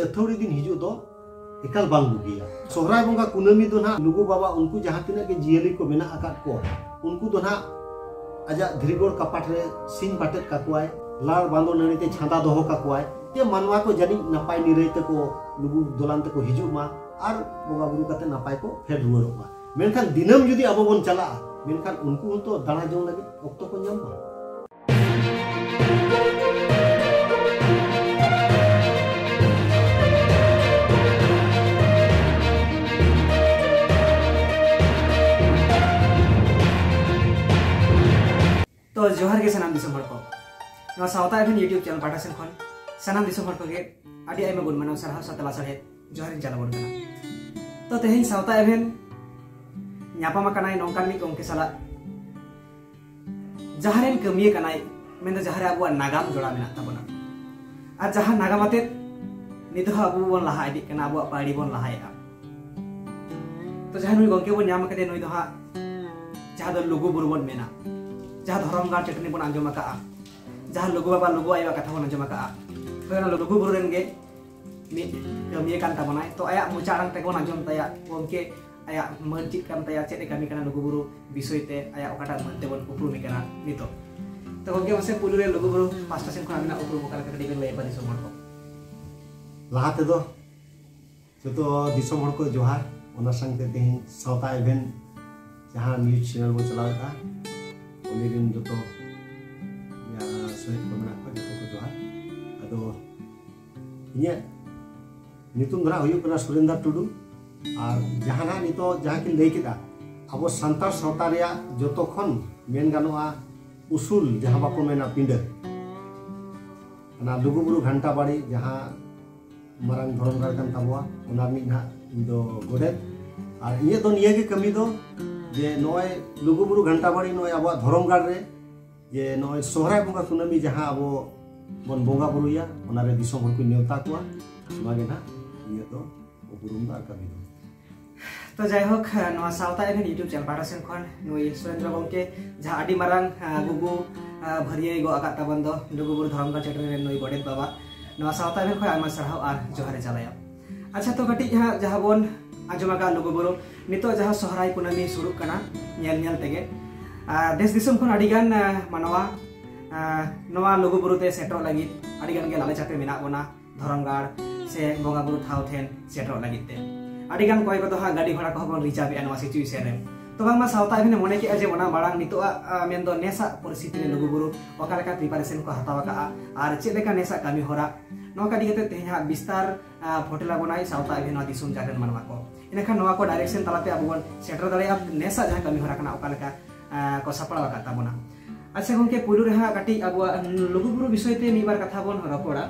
अथौड़ी दिन हिजू दो एकाल बांग बुगिया सोहराय बंगा कुनामी दो ना लुगु बाबा उनको जहाँ तिना के जियली को मेना आकाट को उनको दो ना आजा धीरगोड़ कपाट रे सिंह बाटेट काकुआय लाल बांदो नड़ीते छांदा दोहो काकुआय ते मानवा को जानी नपाय निरैते को लुगु दोलान ते को हिजू मा आर बंगा बुरु काते नपाय को फेर रुवारोग मा मेनखान दिनम जुदी अबो बोन चला मेनखान उनको तो दाना जों लगे ऑक्तो को ᱧᱟᱢ मा। तो जोहार के सनाम दिसम हर को नवा सावता एभेन यूट्यूब चैनल पाटा सेन खन सनाम दिसम हर को गे आदि आइमा गुण मानव सरहा सतला सहे जोहार इन चला बोन कना तो तेहेन सावता एभेन ᱧᱟᱯᱟᱢ ᱟᱠᱟᱱᱟᱭ ᱱᱚᱝᱠᱟᱱ ᱢᱤᱫ ᱜᱚᱢᱠᱮ ᱥᱟᱞᱟᱜ ᱡᱟᱦᱟᱸ ᱨᱮᱱ ᱠᱟᱹᱢᱤᱭ ᱠᱟᱱᱟᱭ ᱢᱮᱱᱫᱚ ᱡᱟᱦᱟᱸ ᱨᱮ ᱟᱵᱚᱣᱟᱜ ᱱᱟᱜᱟᱢ ᱡᱚᱲᱟᱣ ᱢᱮᱱᱟᱜ ᱛᱟᱵᱚᱱᱟ ᱟᱨ ᱡᱟᱦᱟᱸ ᱱᱟᱜᱟᱢ ᱟᱛᱮᱫ ᱱᱤᱛ ᱦᱚᱸ ᱟᱵᱚ ᱵᱚᱱ ᱞᱟᱦᱟ ᱤᱫᱤᱜ ᱠᱟᱱᱟ ᱟᱵᱚᱣᱟᱜ ᱯᱟᱹᱲᱤ ᱵᱚᱱ ᱞᱟᱦᱟᱭᱮᱜᱼᱟ। तो जहाँ नुई गंके बन नाम कदे नुई दो हाँ जहाँ दो लुगु बुरु बन मेना जहाँ धरम गार चटनी बन आंजम आका जहाँ लुगु बाबा लुगु आया कथा बन आंजम आका तो लुगु बुरु रेन गे मी कमिये कान ताबोनाय तो आया मुचा आड़ांग ते बन आंजम ताया गंके आया मन चित कान ताया चेत कमी काना लुगु बुरु विषय ते आया ओकाटा मन ते बन उपरुमी काना नितो तो गंके मसे पुलु रे लुगु बुरु पास्टा सेन खन आबिना उपरुम काल कटे बेन लय पारि समर को लाहा ते दो जतो दिसम हर को जोहार ओना संगते तेहिं सावता इवेंट जहाँ न्यूज चैनल बो चलावेता ओली दिन जतो या सहित को मेना को जतो को जोहार अदो इnye नितुम धरा हुयु कना सुरेंद्र टुडू और जहाना नितो जहाँ की लई केदा अब सांतार सावता रेया जतो खन मेन गानोआ उसूल जहाँ बाको मेना पिंड ना लुगुबुरु घंटा बाड़ी जहाँ मरंग धरम गार कान ताबोआ ओना मिद ना इदो गोडेत और इये दो निये के कमी दो जे नय लुगुबुरु घंटा बाड़ी नय अब धरम गार रे जे नय सोहराय बंगा कुनामी जहाँ अब बन बंगा बुरुया ओना रे दिसम हर को नेवता कोआ मागे ना इये तो उपरुम दार कमी दो तो जायहोक नवा सावता एभेन यूट्यूब चैनल पाटा सेन खन नुई सुरेंद्र गंके जहाँ आदि मारांग गुगु भरिये गो आका ताबन दो लुगुबुरु धरम गार चटनी रे नुई गोडेत बाबा नवा सावता एभेन खय आमा सरहाव आर जोहारे चलाया। अच्छा तो कटी जहाँ बोन आजमागा लुगुबुरु नितो जहाँ सोहराय कुनामी सुरुक कना नेल नेल तेगे देश दिसम खन आडिगान मानवा नवा लुगुबुरु ते सेटरो लगी आडिगान गे लाले चापे मेना बोना धरम गार से बंगा बुरु थाव ठेन सेटरो लगी ते आडिगान कोय को हा गाड़ी घोड़ा को बन रिचाबे नवा सिचुएशन रे तो बांगमा सावता एभेन मने के जे ओना मारांग नितो मेन दो नेसा परिस्थिति रे लुगुबुरु ओका लेका प्रिपारेशन को हतावा का आर चे लेका नेसा कामी होरा नवा काडी गते तेहा विस्तार फोटेला बनाई सावता एभेन दिसुम जागन मानवा को इनखान नवा को डायरेक्शन तलाते अब बन सेटर दाड़े नेसा जहाँ कमी होरा कना ओका लेका को सपड़ा का ताबोना। अच्छा गंके पुलु रे हा काटी अब लुगुबुरु विषय ते निबार कथा बन रपड़ा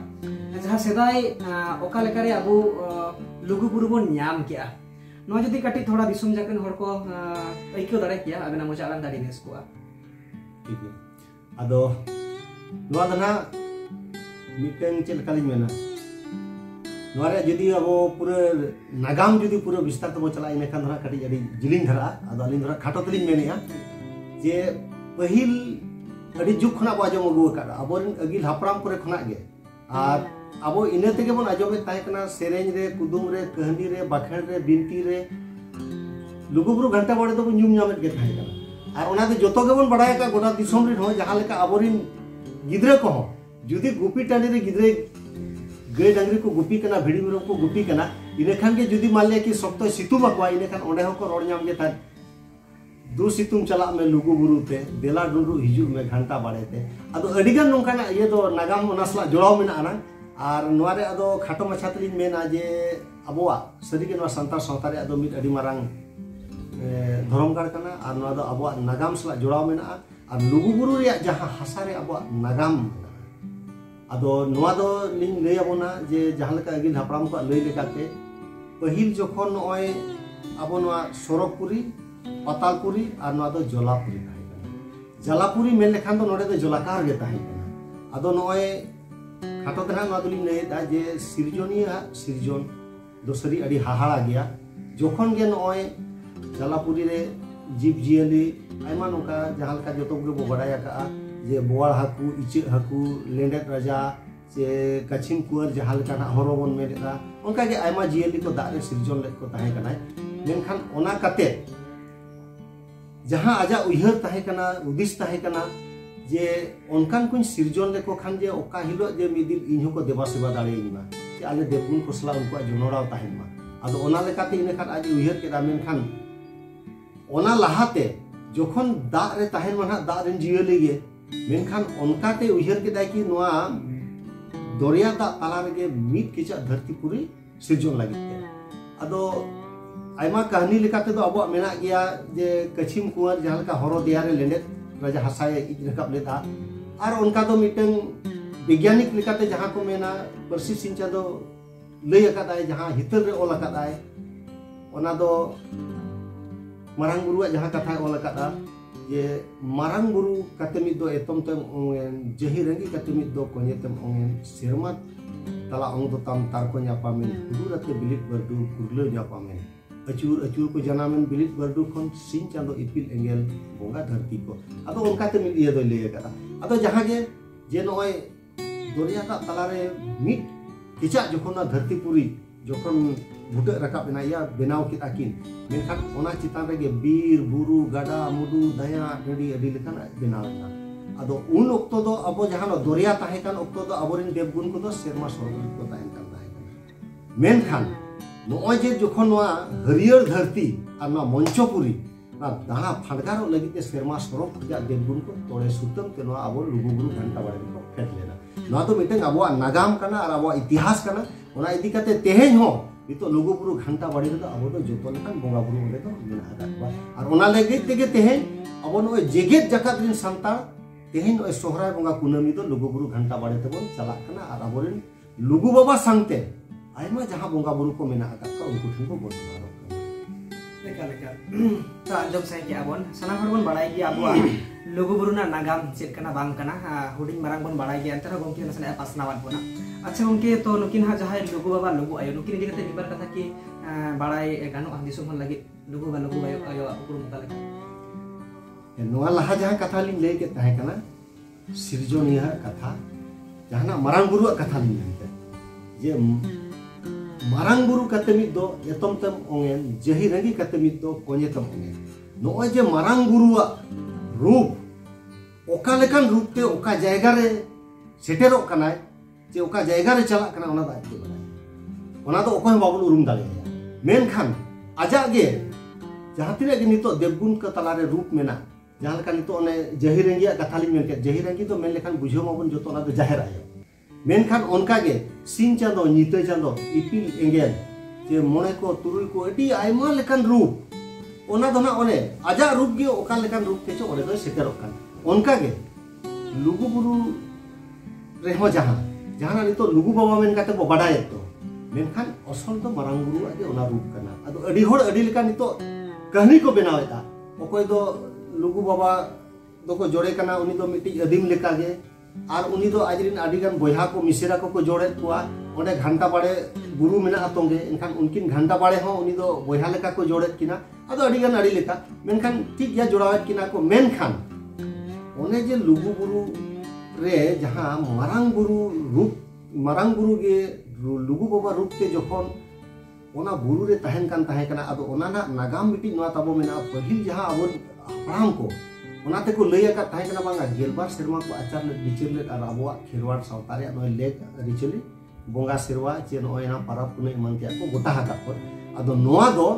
जहाँ सेदाय ओका लेका रे अब लुगुबुरु बन ᱧᱟᱢ केआ नवा जदि काटी थोड़ा दिसुम जागन हर को अइको दाड़े केया आबेना मोचा आलां दाड़ी बेस कोआ ठीक है अदो नवा दना मिटेन चेल काली मेना नवारे जदि अब पूरे नागाम जदि पूरे विस्तार तब चला इनखान धरा कटी अड़ी जिलिंग धरा अदो अलिंग धरा खाटो तलिंग मेनेया जे पहिल अड़ी जुग खना बो आजम अगु का अबोरिन अगिल हापराम करे खना गे आर अबो इने तेगे बन आजमे ताहे कना सेरेंज रे कुदुम रे कहनी रे बाखेड़ रे बिनती रे लुगुबुरु घंटा बाड़ी तो ᱧᱩᱢ ᱧᱟᱢᱮᱫ गे ताहे कना आर ओना दे जतो गे बन बडाय का गोटा दिसम रे हो जहां लेका अबोरिन गिद्रे को हो जुदी गुपी टांडी रे गिद्रे गई डांगरी को गुपी कना भिड़ी मेरम को गुपी कना इनेखान के जुदी मान लिया कि सप्तो सितुम आकवा इनेखान ओंडे हो को रोड ᱧᱟᱢ गे ता दु सितुम चला में लुगुबुरु ते देला डुरु हिजु में घंटा बाड़े ते अदो अडिगान नोंकाना ये दो नागाम ओनासला जोड़ाव मेना आना आर नोवारे अदो खाटो माछा तलिन मेना जे अबोआ सरीगे नोवा सांतार सावता रे अदो मिद अडी मारांग धरम गार कना आर नोवा दो अबोआ नागाम सला जोड़ाव मेना आर लुगुबुरु रे जहां हासा रे अबोआ नागाम अदो नोवा दो लिंग लई आबोना जे जहां लेका अगिल हापराम को लई लेकाते पहिल जखन नय आबो नोवा सरकपुरी पातालपुरी और नोवा दो जलापुरी ताहे कना जलापुरी मेन लेखान दो नोडे दो जलाकार गे ताहे कना अदो नय खाटो दना नोवा दोलिंग लईदा जे सिरजोनिया सिरजोन दोसरी अड़ी हाहाड़ा गया जखन गे नय जलापुरी रे जीव जियली आयमा नोका जहां लेका जतो गे बो बडाय का जे बोवाड़ हाकू इचे हाकू लेंडेट राजा से कछिम कुआर जहाँ लेका हरो बन मेरेदा उनका के आयमा जियली को दाग रे सिरजन लेक को ताहे कनाय मेनखान ओना कते जहाँ आजा उयहर ताहे कना उदिस ताहे कना जे उनकान कुछ सिरजन लेको खान जे ओका हिलो जे मिदिन इन्हो को देवा सेवा दाड़े इमा जे आले देवगुन को सला उनको जनोराव ताहे मा आदो ओना लेकाते इनेखान आज उयहर केदा मेनखान ओना लाहाते जोखन दाग रे ताहे माना दाग रेन जियली गे मेनखान उनकाते उयहर केदा कि नोआ दरिया दाग ताला रेगे मिट किचा धरती पुरी सिरजन लगी आदो आयमा कहानी लेकाते दो अब मेना गया जे कछिम कुआर जहाँ लेका हरो दिया रे लेंडेत राजा हसाए इज रकब लेता और उनका दो मिटन वैज्ञानिक लेकाते जहाँ को मेना बरसी सिंचा दो लई अकादाय जहाँ हितल रे ओल अकादाय ओना दो मारांग बुरुआ जहाँ कथा ओल अकादा जे मारांग बुरु काते मिद दो एतम तम ओंगेन जही रंगी काते मिद दो कोने तम ओंगेन सेरमा तला ओंग दो तम तार को न्यापामेन हुदुरते बिलिट बरदु कुरले न्यापामेन अचूर अचूर को जनामेन बिलिट बरदु खन सिन चांदो इपिल एंगेल बोंगा धरती को अदो उनका ते मिद ये दो ले कदा अदो जहाँ के जे नोय दरिया दा तलारे मिट किचा जोखन धरती पुरी जोखन बुटे रकाब बेना या बेनाव कित आकिन मेनखान ओना चितान रेगे बीर बुरु गाडा मुडु दया डडी अडी लेखान बेनाव ना अदो उन ओक्तो दो अबो जहां दरिया ताहे कान ओक्तो दो अबोरिन देवगुन को दो सेरमा सरगुन को ताहेन कान ताहे मेनखान नोय जे जोखन नोआ हरियर धरती आ ना मंचोपुरी ना दाना फाडगारो लगिते सेरमा सरक या देवगुन को तोड़े सुतम ते नोआ अबो लुगुबुरु घंटा बाड़े को फेट लेना नोआ तो मिटेन अबो नागाम काना और अबो इतिहास काना ओना इदी काते तेहेन हो नितो लुगुबुरु घंटा बाड़ी रे अबो दो जोतो लेखान बोंगा बुरु ओले तो मेना आदा और ओना लेगे तेगे तेहेन अबो नोय जेगेत जकात रिन संतार तेहेन नोय सोहराय बोंगा कुनामी तो लुगुबुरु घंटा बाड़ी तेबो चला कना और अबोरिन लुगु बाबा संगते आयमा जहां बोंगा बुरु को मेना आदा का उनको ठिन को बोल लेका लेका तो अंजम साइ के आबोन सना हरबन बाड़ाय गे आबुआ लुगुबुरु ना नागाम चेक कना बांग कना हुडिंग मारांग बन बाड़ाय गे अंतर गोंके नसना पासनावात बोना अच्छा उनके तो नुकिन हा जहां लुगु बाबा लुगु आयो नुकिन इदी कते निबार कथा कि बाड़ाय गानो दिसुम हन लगी लुगु आयो आयो उकुरुम ताले नोआ लहा जहां कथा लिन ले के ताहे कना सिरजोनिया कथा जहां मारांग बुरु कथा लिन लेते जे मारांग बुरु कते मिद दो एतम तम ओंगेन जही रंगी कते मिद दो कोने तम ओंगेन नोय जे मारांग बुरुआ रूप ओका लेकान रूप ते ओका जायगा रे सेटेरोक कनाय जे ओका जायगा रे चला कना ओना दायते बाय ओना दो ओकोय बाबुन उरुम दाले मेनखान आजा गे जहां तिरे गे नितो देवगुन का तला रे रूप मेना जहां लेका नितो ओने जही रंगिया कथा लिन मेन के जही रंगी तो मेन लेखान बुझो माबुन जतो ओना दो जाहिर आयो मेनखान उनका गे सिन चांदो नीते चांदो इपिल एंगेल जे मोने को तुरुई को एटी आयमा लेकान रूप ओना दो ना ओने आजा रूप गे ओका लेकान रूप के चो ओने दो सेटेरोक कान उनका गे लुगु बुरु रेहो जहां नितो लुगु बाबा मेन काते बो बाडाय तो मेनखान असल तो मारांग बुरु आगे ओना रूप कना अदो अडी होड़ अडी लेका नितो कहानी को बनावेता ओकोय दो लुगु बाबा दो को जोड़े कना उनी दो मिटी अदीम लेका गे और उनी दो आजरिन आदिगान बोया को मिसेरा को जोड़े कुआ ओंडे घंटा बाड़े गुरु मेना अतोंगे इनखान उनकिन घंटा बाड़े हो उनी दो बोया लेका को जोड़े किना अदो आदिगान आड़ी लेका मेनखान ठीक या जोड़ावेत किना को मेनखान ओने जे लुगु बुरु रे जहां मारांग बुरु गे लुगु बाबा रूप ते जोखन ओना बुरु रे तहन कना अदो ओना ना नागाम मिटी नोआ ताबो मेना पहिल जहां अबो हपड़ाम को ओनाते को लई आका ताहे कना बांगा गेलबार सेरमा को आचार ले बिचार ले और अबो खेरवाड़ सावतारे नोय लेक रिचली बोंगा सेरवा जे नोय ना परब पुने मनते को गोटा हाका को अदो नोआ दो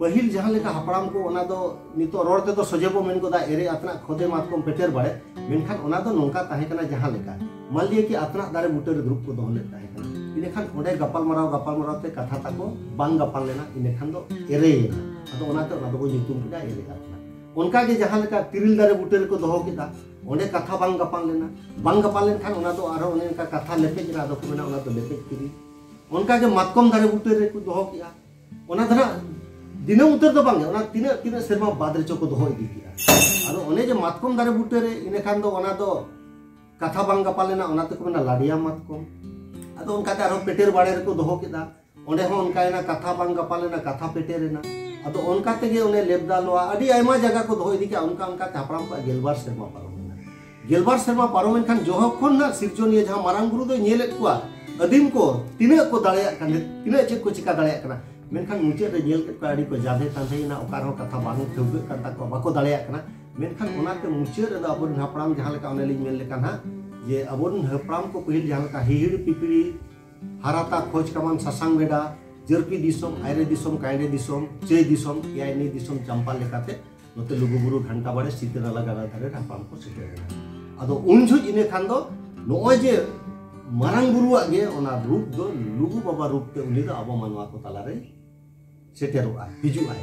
पहिल जहां लेका हपड़ाम को ओना दो नितो रोडते तो सजेबो मेन को दा एरे अतना खोदे मातकम पेटेर बाड़े मेनखान ओना दो नोंका ताहे कना जहां लेका मान लिया कि अतना दारे बुटेर ग्रुप को दोहले ताहे कना इनेखान ओडे गपाल मराव ते कथा ताको बांग गपाल लेना इनेखान दो एरे अदो ओनाते ओना दो नितुम किदा एरे अतना उनका के जहां लेका तिरिल दारे बुटेर को दोहो किदा ओंडे कथा बांग गपाल लेन खान ओना दो आरो ओने का कथा लेपेज ना दो को मेना ओना दो लेपेज तिरी उनका के मातकम दारे बुटेर को दोहो किया ओना धरा दिने उतर दो बांगे ओना तिना सेरमा बादरे चो को दोहो इदी किया आरो ओने जे मातकम दारे बुटेर इने खान दो ओना दो कथा बांग गपाल लेना ओना ते को मेना लाडिया मातकम आदो उनका ते आरो पेटेर बाड़े रे को दोहो किदा ओंडे हो उनका एना कथा बांग गपाल लेना कथा पेटेर रेना अदो उनका तेगे उन्हें लेबदालोआ अडी आयमा जगह को दोहो इदी के उनका ते हपड़ाम को गेलबार सेरमा पारो गेलबार सेरमा पारोमेन खान जोहखन ना सिरजोनिया जहां मारांग गुरु दो नेलेत कुआ अदीम को तिना को दाड़िया कान तिना चेक को चिका दाड़िया कना मेनखान मुचे रे नेल केत को आड़ी को जादे तांथेना ओकार हो कथा बांग ठौगे कान ताको बाको दाड़िया कना मेनखान ओनाते मुचे रे दा अबन हापराम जहां लेका ओने लिंग मेल लेकान हा जे अबन हापराम को पहिल जहां लेका हिहिड़ पिपिड़ी हाराता खोज कमान ससांग बेडा जरपी दिसोम आयरे दिसोम कायरे दिसोम चे दिसोम यायनी दिसोम चंपा लेकाते नोते लुगुबुरु घंटा बाड़े सीतेनाला गाड़ा धारे हापराम को सेटेरेना आदो उन जुज इने खान दो नोय जे मारांग गुरुआ गे ओना रूप दो लुगु बाबा रूप ते उनी दो आबो मानवा को तालारे सेटेरोआ हिजुआ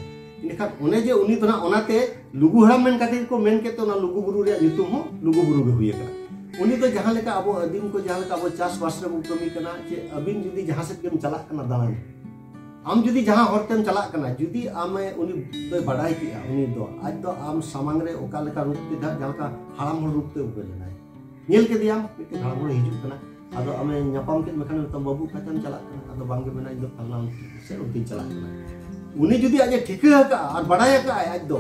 इनखान ओने जे उनी तो ना ओनाते लुगु हराम मेन खातिर को मेन केते ओना लुगु बुरु रे नितुम हो लुगु बुरु गे हुई कना उनी तो जहां लेका आबो अदीम को जहां लेका आबो चास बास रे कमी कना जे अबिन जुदी जहां से केम चला कना दालान आम जुदी जहां हरतेम चला कना जुदी आमे उनी दो बडाई किया उनी दो आज दो आम सामांग रे ओका लेका रूप ते जहां का हराम रूप ते उबेलनाय नेल के दियाम मिटे हराम हिजु कना आदो आमे ᱧᱟᱯᱟᱢ ᱠᱮᱫ ᱢᱮᱠᱷᱟᱱ ᱛᱚ ᱵᱟᱵᱩ ᱠᱟᱛᱮᱢ ᱪᱟᱞᱟᱜ ᱠᱟᱱᱟ ᱟᱫᱚ ᱵᱟᱝᱜᱮ ᱢᱮᱱᱟ ᱤᱧ ᱫᱚ ᱯᱷᱟᱞᱱᱟ ᱥᱮ ᱩᱱᱛᱤᱧ ᱪᱟᱞᱟᱜ ᱠᱟᱱᱟ ᱩᱱᱤ ᱡᱩᱫᱤ ᱟᱡ ᱴᱷᱤᱠᱟᱹ ᱟᱠᱟ ᱟᱨ ᱵᱟᱰᱟᱭ ᱟᱠᱟ ᱟᱡ ᱫᱚ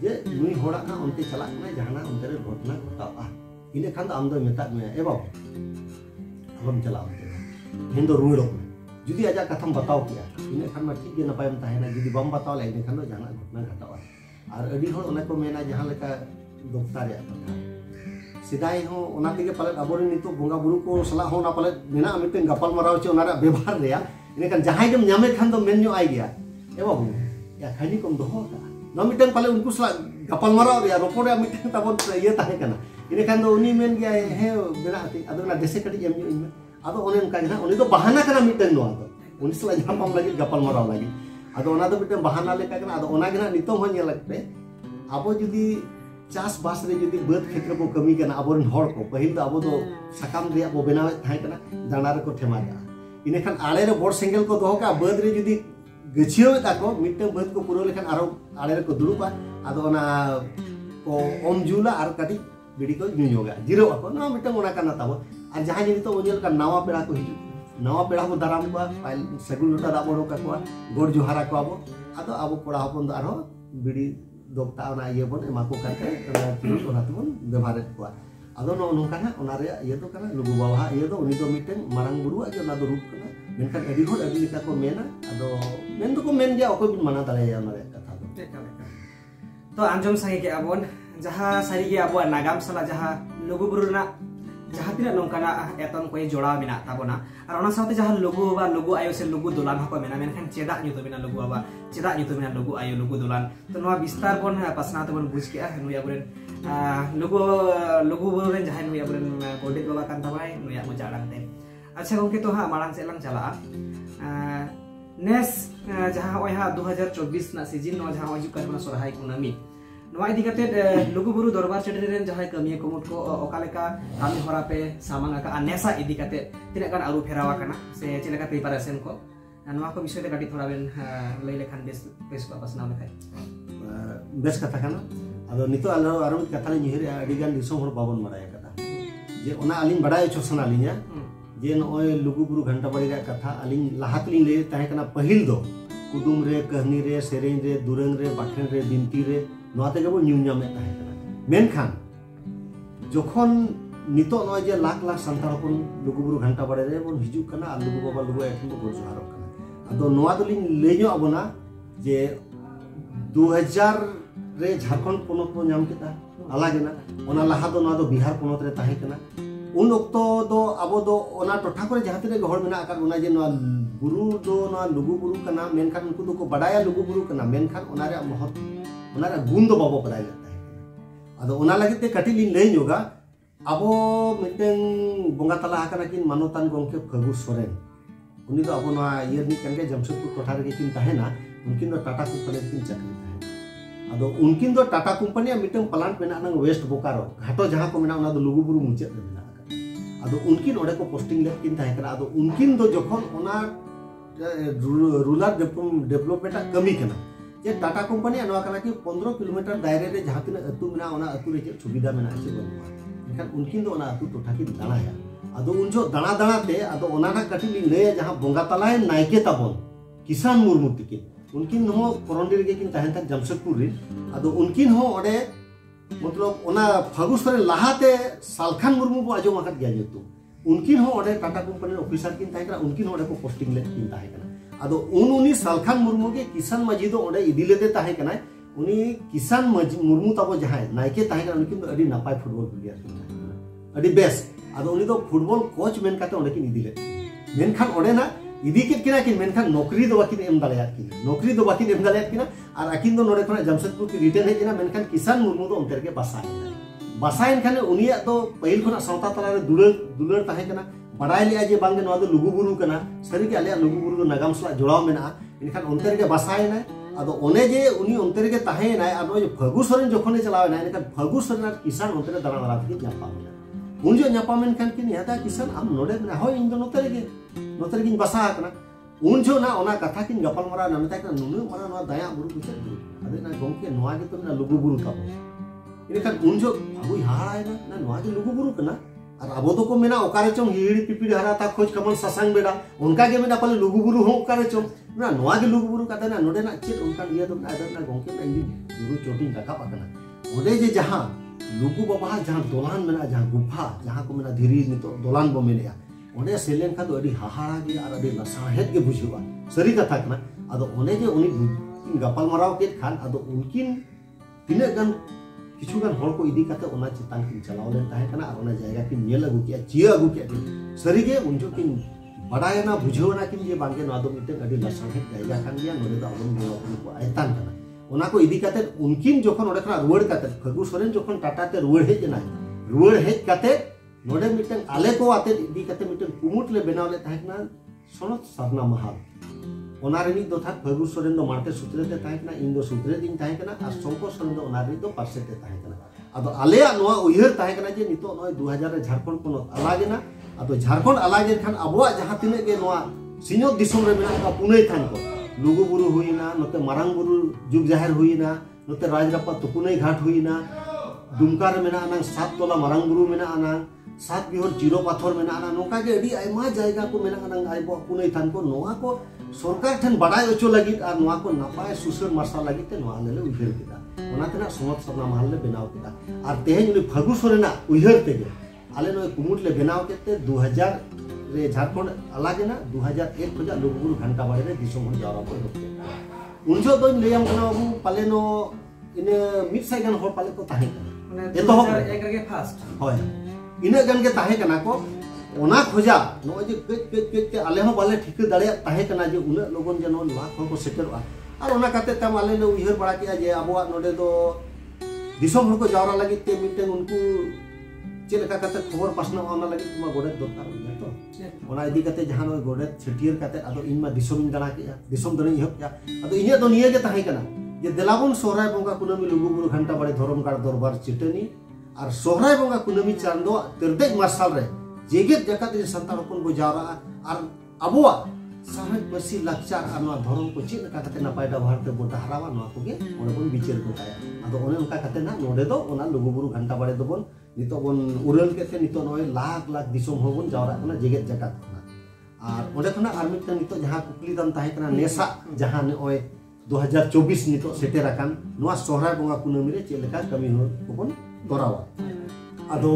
ᱡᱮ ᱱᱩᱭ ᱦᱚᱲᱟᱜ ᱱᱟ ᱚᱱᱛᱮ ᱪᱟᱞᱟᱜ ᱠᱟᱱᱟ ᱡᱟᱦᱟᱱᱟ ᱚᱱᱛᱮ ᱨᱮ ᱜᱷᱚᱴᱱᱟ ᱜᱷᱚᱴᱟᱣᱟ ᱤᱱᱟᱹ ᱠᱷᱟᱱ ᱫᱚ ᱟᱢ ᱫᱚ ᱢᱮᱛᱟᱜ ᱢᱮᱭᱟ ᱮ ᱵᱟᱵᱩ ᱟᱞᱚᱢ ᱪᱟᱞᱟᱜᱼᱟ ᱚᱱᱛᱮ ᱛᱮᱦᱮᱧ ᱫᱚ ᱨᱩᱣᱟᱹᱲᱚᱜ ᱢᱮ ᱡᱩᱫᱤ ᱟᱡᱟᱜ ᱠᱟᱛᱷᱟᱢ ᱵᱟᱛᱟᱣ ᱠᱮᱜᱼᱟ ᱤᱱᱟᱹ ᱠᱷᱟᱱ ᱢᱟ ᱴᱷᱤᱠ ᱜᱮ ᱱᱟᱯᱟᱭᱮᱢ ᱛᱟᱦᱮᱱᱟ ᱡᱩᱫᱤ ᱵᱟᱢ ᱵᱟᱛᱟᱣ ᱞᱮ ᱤᱱᱟᱹ ᱠᱷᱟन ᱫᱚ ᱡᱟᱦᱟᱱᱟᱜ ᱜᱷᱚᱴᱱᱟ ᱜᱷᱟᱴᱟᱣᱟ ᱟᱨ ᱟᱹᱰᱤ ᱦᱚᱲ ᱚᱱᱟ ᱠᱚ ᱢᱮᱱᱟ ᱡᱟᱦᱟᱸ ᱞᱮᱠᱟ ᱫᱚᱠᱛᱟ ᱨᱮᱭᱟᱜ ᱠᱟᱛᱷᱟ सिदाई हो ओना तेगे पाले अबोरिन नितो बोंगा बुरु को सला हो ना पाले मेना मिटे गपाल माराव चे ओनारा व्यवहार रेया इनेखान जहां गेम ᱧᱟᱢᱮ खान दो मेन ᱧᱚ आइ गया ए बाबू या खानी कम दोहो का न मिटे पाले उनको सला गपाल माराव रेया रोपोरे मिटे ताबो ये ताहे कना इनेखान दो उनी मेन गया हे मेना अति अदो ना देसे कटी एम ᱧᱚ इनमे अदो ओनेन का जहां उनी दो बहाना कना मिटे नो अदो उनी सला जहां लगी गपाल माराव लगी अदो ओना दो मिटे बहाना लेका कना अदो ओना गना नितो हो नेल लगते आबो जुदी चास बास रे जुदी बद क्षेत्र को कमी कना अबोरन हर को पहिल दो अबो दो सकाम रे अबो बनावे थाय कना दाना रे को ठेमा जा इनेखान आले रे बोर सेंगल को दोहो का बद रे जुदी गछियो ताको मिटे बद को पुरो लेखान आरो आले रे को दुरुबा आदो ओना को ओम जुला आर काटी बिडी को न्यूयोगा जीरो ako ना मिटे ओना कना ताबो आर जहां जनी तो ओजेल का नवा पेड़ा को हिजु नवा पेड़ा को दाराम को पाइल सगुन लोटा दा बोरो का को गोर जोहारा को अबो आदो अबो कोड़ा हपन दो आरो बिडी दोक्ता ओना ये बन एमा को काटे चिरुस ओना तुन व्यवहार को आदो नो नोकाना ओना रे ये तो कना लुगु बाबा ये तो उनी तो मिटेन मारांग गुरु आ ओना दो रूप कना मेनखान एडी होड एडी लेका को मेना आदो मेन तो को मेन गया ओको बिन माना दाले या ओना रे कथा दो तो आंजम संगे के अबोन जहां सारी के अबो नागाम सला जहां लुगु बुरु ना जहां तिना नोकाना एतन को जोड़ा मेना ताबोना और ओना साथे जहां लुगु बाबा लुगु आयो से लुगु दुलान हको मेना मेनखान चेदा ᱧᱩᱛᱩ मेना लुगु बाबा चेदा ᱧᱩᱛᱩ मेना लुगु आयो लुगु दुलान तो नवा विस्तार बोन पासना तो बोन बुझ के नुया बरेन लुगु बरेन जहां नुया बरेन गोडित बाबा कान तबाय नुया मोजाडांग ते अच्छा गंके तो हा मालांग से लांग चला नेस जहां ओय हा 2024 ना सीजन नो जहां ओजु करना सोरहाय कुनामी नवा इदी कते लुगु बुरु दरबार चेडरे रेन जहां कमिया कुमुट को ओकालेका कामी होरा पे सामांग का नेसा इदी कते तिना कान आरु फेरावा कना से चिलेका प्रिपरेशन को नवा को विषय काटी थोड़ा बेन लई लेखान बेस पासना लेखाय बेस कथा कना आदो नितो आरो कथा ले निहिर आडी गान दिसोम हर बाबन बडाय कथा जे ओना अलिन बडाय छोसना लिया जे नोय लुगु बुरु घंटा बड़ी रे कथा अलिन लाहातली ले ताहे कना पहिल दो कुदुम रे कहनी रे सेरेन रे दुरंग रे बाखेन रे बिनती रे नोते गबो न्यू ᱧᱟᱢᱮ ताहे कना मेनखान जखन नितो नोय जे लाख लाख संतान कोन लुगु बुरु घंटा बड़ी रे बोन हिजु कना आ लुगु बाबा लुगु एठन को गोर जोहारो कना आदो नोआ दलिन लेño अबोना जे 2000 रे झारखंड पोनत को नाम केता आलागेना ओना लाहा दो नोआ दो बिहार पोनत रे ताहे कना उन ओक्तो दो अबो दो ओना टोठा करे जहां तिने गहर मेना आकार ओना जे नोआ बुरु दो नोआ लुगु बुरु कना मेनखान उनको दो को बडाया लुगु बुरु कना मेनखान ओना रे महत ओना रे गुण दो बाबो बडाय लेता है आदो ओना लगे ते कटी लिन लेñ योगा अबो मिटेन बोंगा तला आकना किन मानोतान गंके फगु सोरेन उनी दो अबो नोआ इयरनी कनके जमशेदपुर टोठा रे किन ताहेना उनकिन दो टाटा कंपनी किन चाकरी ताहेना आदो उनकिन दो टाटा कंपनी मिटेन प्लांट मेना नंग वेस्ट बोकारो घाटो जहां को मेना ओना दो लुगु बुरु मुचे रे मेना आदो उनकिन ओडे को पोस्टिंग ले किन ताहे कना आदो उनकिन दो जखन ओना रूरल डेवलपमेंट कमी कना जे टाटा कंपनी अनवा कना कि 15 किलोमीटर दायरे रे जहां तिना अतु मेना ओना अतु रे सुविधा मेना छै बनुआ एखान उनकिन दो ओना अतु टोठा किन दाणाया आदो उनजो दाणा दाणा ते आदो ओना ना कटी लिन ले जहां बोंगा तलाय नायके ताबोन किसान मुर्मू तिकिन उनकिन हो करंडी रे किन ताहेन था जमशेदपुर रे आदो उनकिन हो ओडे मतलब ओना फागु सोरेन लाहाते सालखान मुर्मू बो आजम आकात गया जेतु उनकिन हो ओडे टाटा कंपनी ऑफिसर किन ताहे कना उनकिन ओडे को पोस्टिंग ले किन ताहे कना आदो उनी सालखान मुर्मू के किसान मजी दो ओडे इदी लेते ताहे कना उनी किसान मुर्मू ताबो जहाय नायके ताहे कना उनकिन दो अडी नापाय फुटबॉल प्लेयर किन ताहे कना अडी बेस्ट आदो उनी दो फुटबॉल कोच मेन काते ओडे किन इदी ले मेनखान ओडे ना इदी के किना किन मेनखान नौकरी दो बाकिन एम दालेयात किन नौकरी दो बाकिन एम दालेयात किना और अकिन दो नोडे खना जमशेदपुर की रिटर्न हेजना मेनखान किसान मुर्मू दो अंतर के बासायन खाने उनिया तो पहिल खना सावता तला रे दुलर ताहे कना बड़ाय लिया जे बांगे नवा दो लुगुबुरु कना सरी के आले लुगुबुरु दो नगाम सला जोड़ाव मेना इनखान अंतर के बासायना आदो ओने जे उनी अंतर के ताहे ना आदो जे फगु सोरेन जखने चलावे ना इनखान फगु सोरेन किसान अंतर दाना दारा के न्यापा मेना उन जो न्यापा मेन खान किन यादा किसान आम नोडे ना होय इन दो नोतर के बसा कना उन जो ना ओना कथा किन गपल मरा ना मेता कना नुनु मरा नवा दया बुरु कुछ अदे ना गोंके नवा के तो ना लुगुबुरु ताबो इनखान उन जो अबु हाराय ना नवा के लुगुबुरु कना और अब तो को मेना ओकारे चों हिड़ी पिपिड़ी हरा ता खोज कमन ससांग बेड़ा उनका के मेना पले लुगुबुरु हो ओकारे चों ना नवा के लुगुबुरु काते ना नोडे ना चेत उनका लिया तो ना अदर ना गोंके ना इंदी गुरु चोटी रखा पाकना ओडे जे जहां लुगु बाबा जहां दोलान मेना जहां गुफा जहां को मेना धीरी नितो दोलान बो मेनेया ओडे सेलेन का तो अडी हाहाड़ा गे और अडी लसाहेत गे बुझुवा सरी कथा कना आदो ओने जे उनी गपल मराव के खान आदो उनकिन तिने गन किछुगान हर को इदी काते ओना चितान किन चलाव लेन ताहे कना और ओना जायगा किन नेल अगु किया चिया अगु किया सरी गे उन जो किन बडायना बुझेवना किन जे बांगे नवा दो मिटे अडी लसाहेत जायगा खान गया नोडे दा अबन गयो को आयतान कना ओना को इदी काते उनकिन जोखन ओडे खना रुवाड़ काते फगु सोरेन जोखन टाटा ते रुवाड़ हेज ना रुवाड़ हेज काते नोडे मिटे आले को आते इदी काते मिटे कुमुट ले बनाव ले ताहे कना सोनत साधना महल ओनारिनी दो था फगु सोरेन दो मारते सूत्रे ते ताहे कना इन दो सूत्रे दिन ताहे कना आ शंकर सोरेन दो ओनारिनी दो पार्से ते ताहे कना आदो आलेया नोआ उयहर ताहे कना जे नितो नोय 2000 रे झारखंड पोनत अलागेना आदो झारखंड अलागे खान अबवा जहां तिने के नोआ सिኞत दिसम रे मेना का पुनई थान को लुगुबुरु हुईना नोते मारांग बुरु जुग जाहिर हुईना नोते राजरापा तुकुनई घाट हुईना दुमका रे मेना आना 7 तोला मारांग बुरु मेना आना 7 बिहर चिरो पाथर मेना आना नोका के अडी आयमा जायगा को मेना आना आइबो पुनई थान को नोआ को सरकार ठन बड़ाई ओचो लगी और नोआ को नपाय सुसर मार्शल लगी ते नोआ नेले उइहर केदा ओना तेना सोनत सरना महल ले बनाव केदा और तेहेन उनी फगु सोरेना उइहर तेगे आले नोय कुमुट ले बनाव केते 2000 रे झारखंड अलागेना 2001 खजा लुगुबुरु घंटा बाड़े रे दिसम हन जावरा को होते उन जो दोन लेयम कना बाबू पाले नो इने मिड साइगन हर पाले को ताहे माने ए तो 2001 रे फास्ट होय इने गन के ताहे कना को ओना खोजा नो जे कच के आले हो बाले ठीक दाड़े ताहे कना जे उन लोगन जे नो लाख को सेटरवा और ओना काते तम आले नो उइहर बड़ा के जे अबवा नोडे दो दिसम हर को जावरा लगी ते मिटे उनको चेलका काते खबर पासना ओना लगी तुमा गोडे दरकार होय तो ओना इदी काते जहां नो गोडे छटियर काते आदो इनमा दिसम दाड़ा के दिसम दने इहब या आदो इने दो निये के ताहे कना जे देलाबन सोहराय बंगा कुनमी लुगुबुरु घंटा बाड़े धरमगाड़ दरबार चिटनी और सोहराय बंगा कुनमी चांदो तेरदेक मार्शल रे जेगेत जगत रे संतान हपन को जावरा और अबवा साहज परसी लक्चार और नवा धर्म को चेक काते नापाय व्यवहार ते बोटा हरावा नवा को गे ओने बन विचार को ताया आदो ओने उनका काते ना नोडे दो ओना लुगुबुरु घंटा बाड़े दो बन नितो बन उरल केते नितो नय लाख लाख दिसम होबन जावरा कना जेगेत जगत कना और ओने खना आर मिटन नितो जहां कुकली दाम ताहे कना नेसा जहां नय 2024 नितो सेटेर आकान नवा सोहराय बंगा कुनमी रे चेलका कमी हो कोबन तोरावा आदो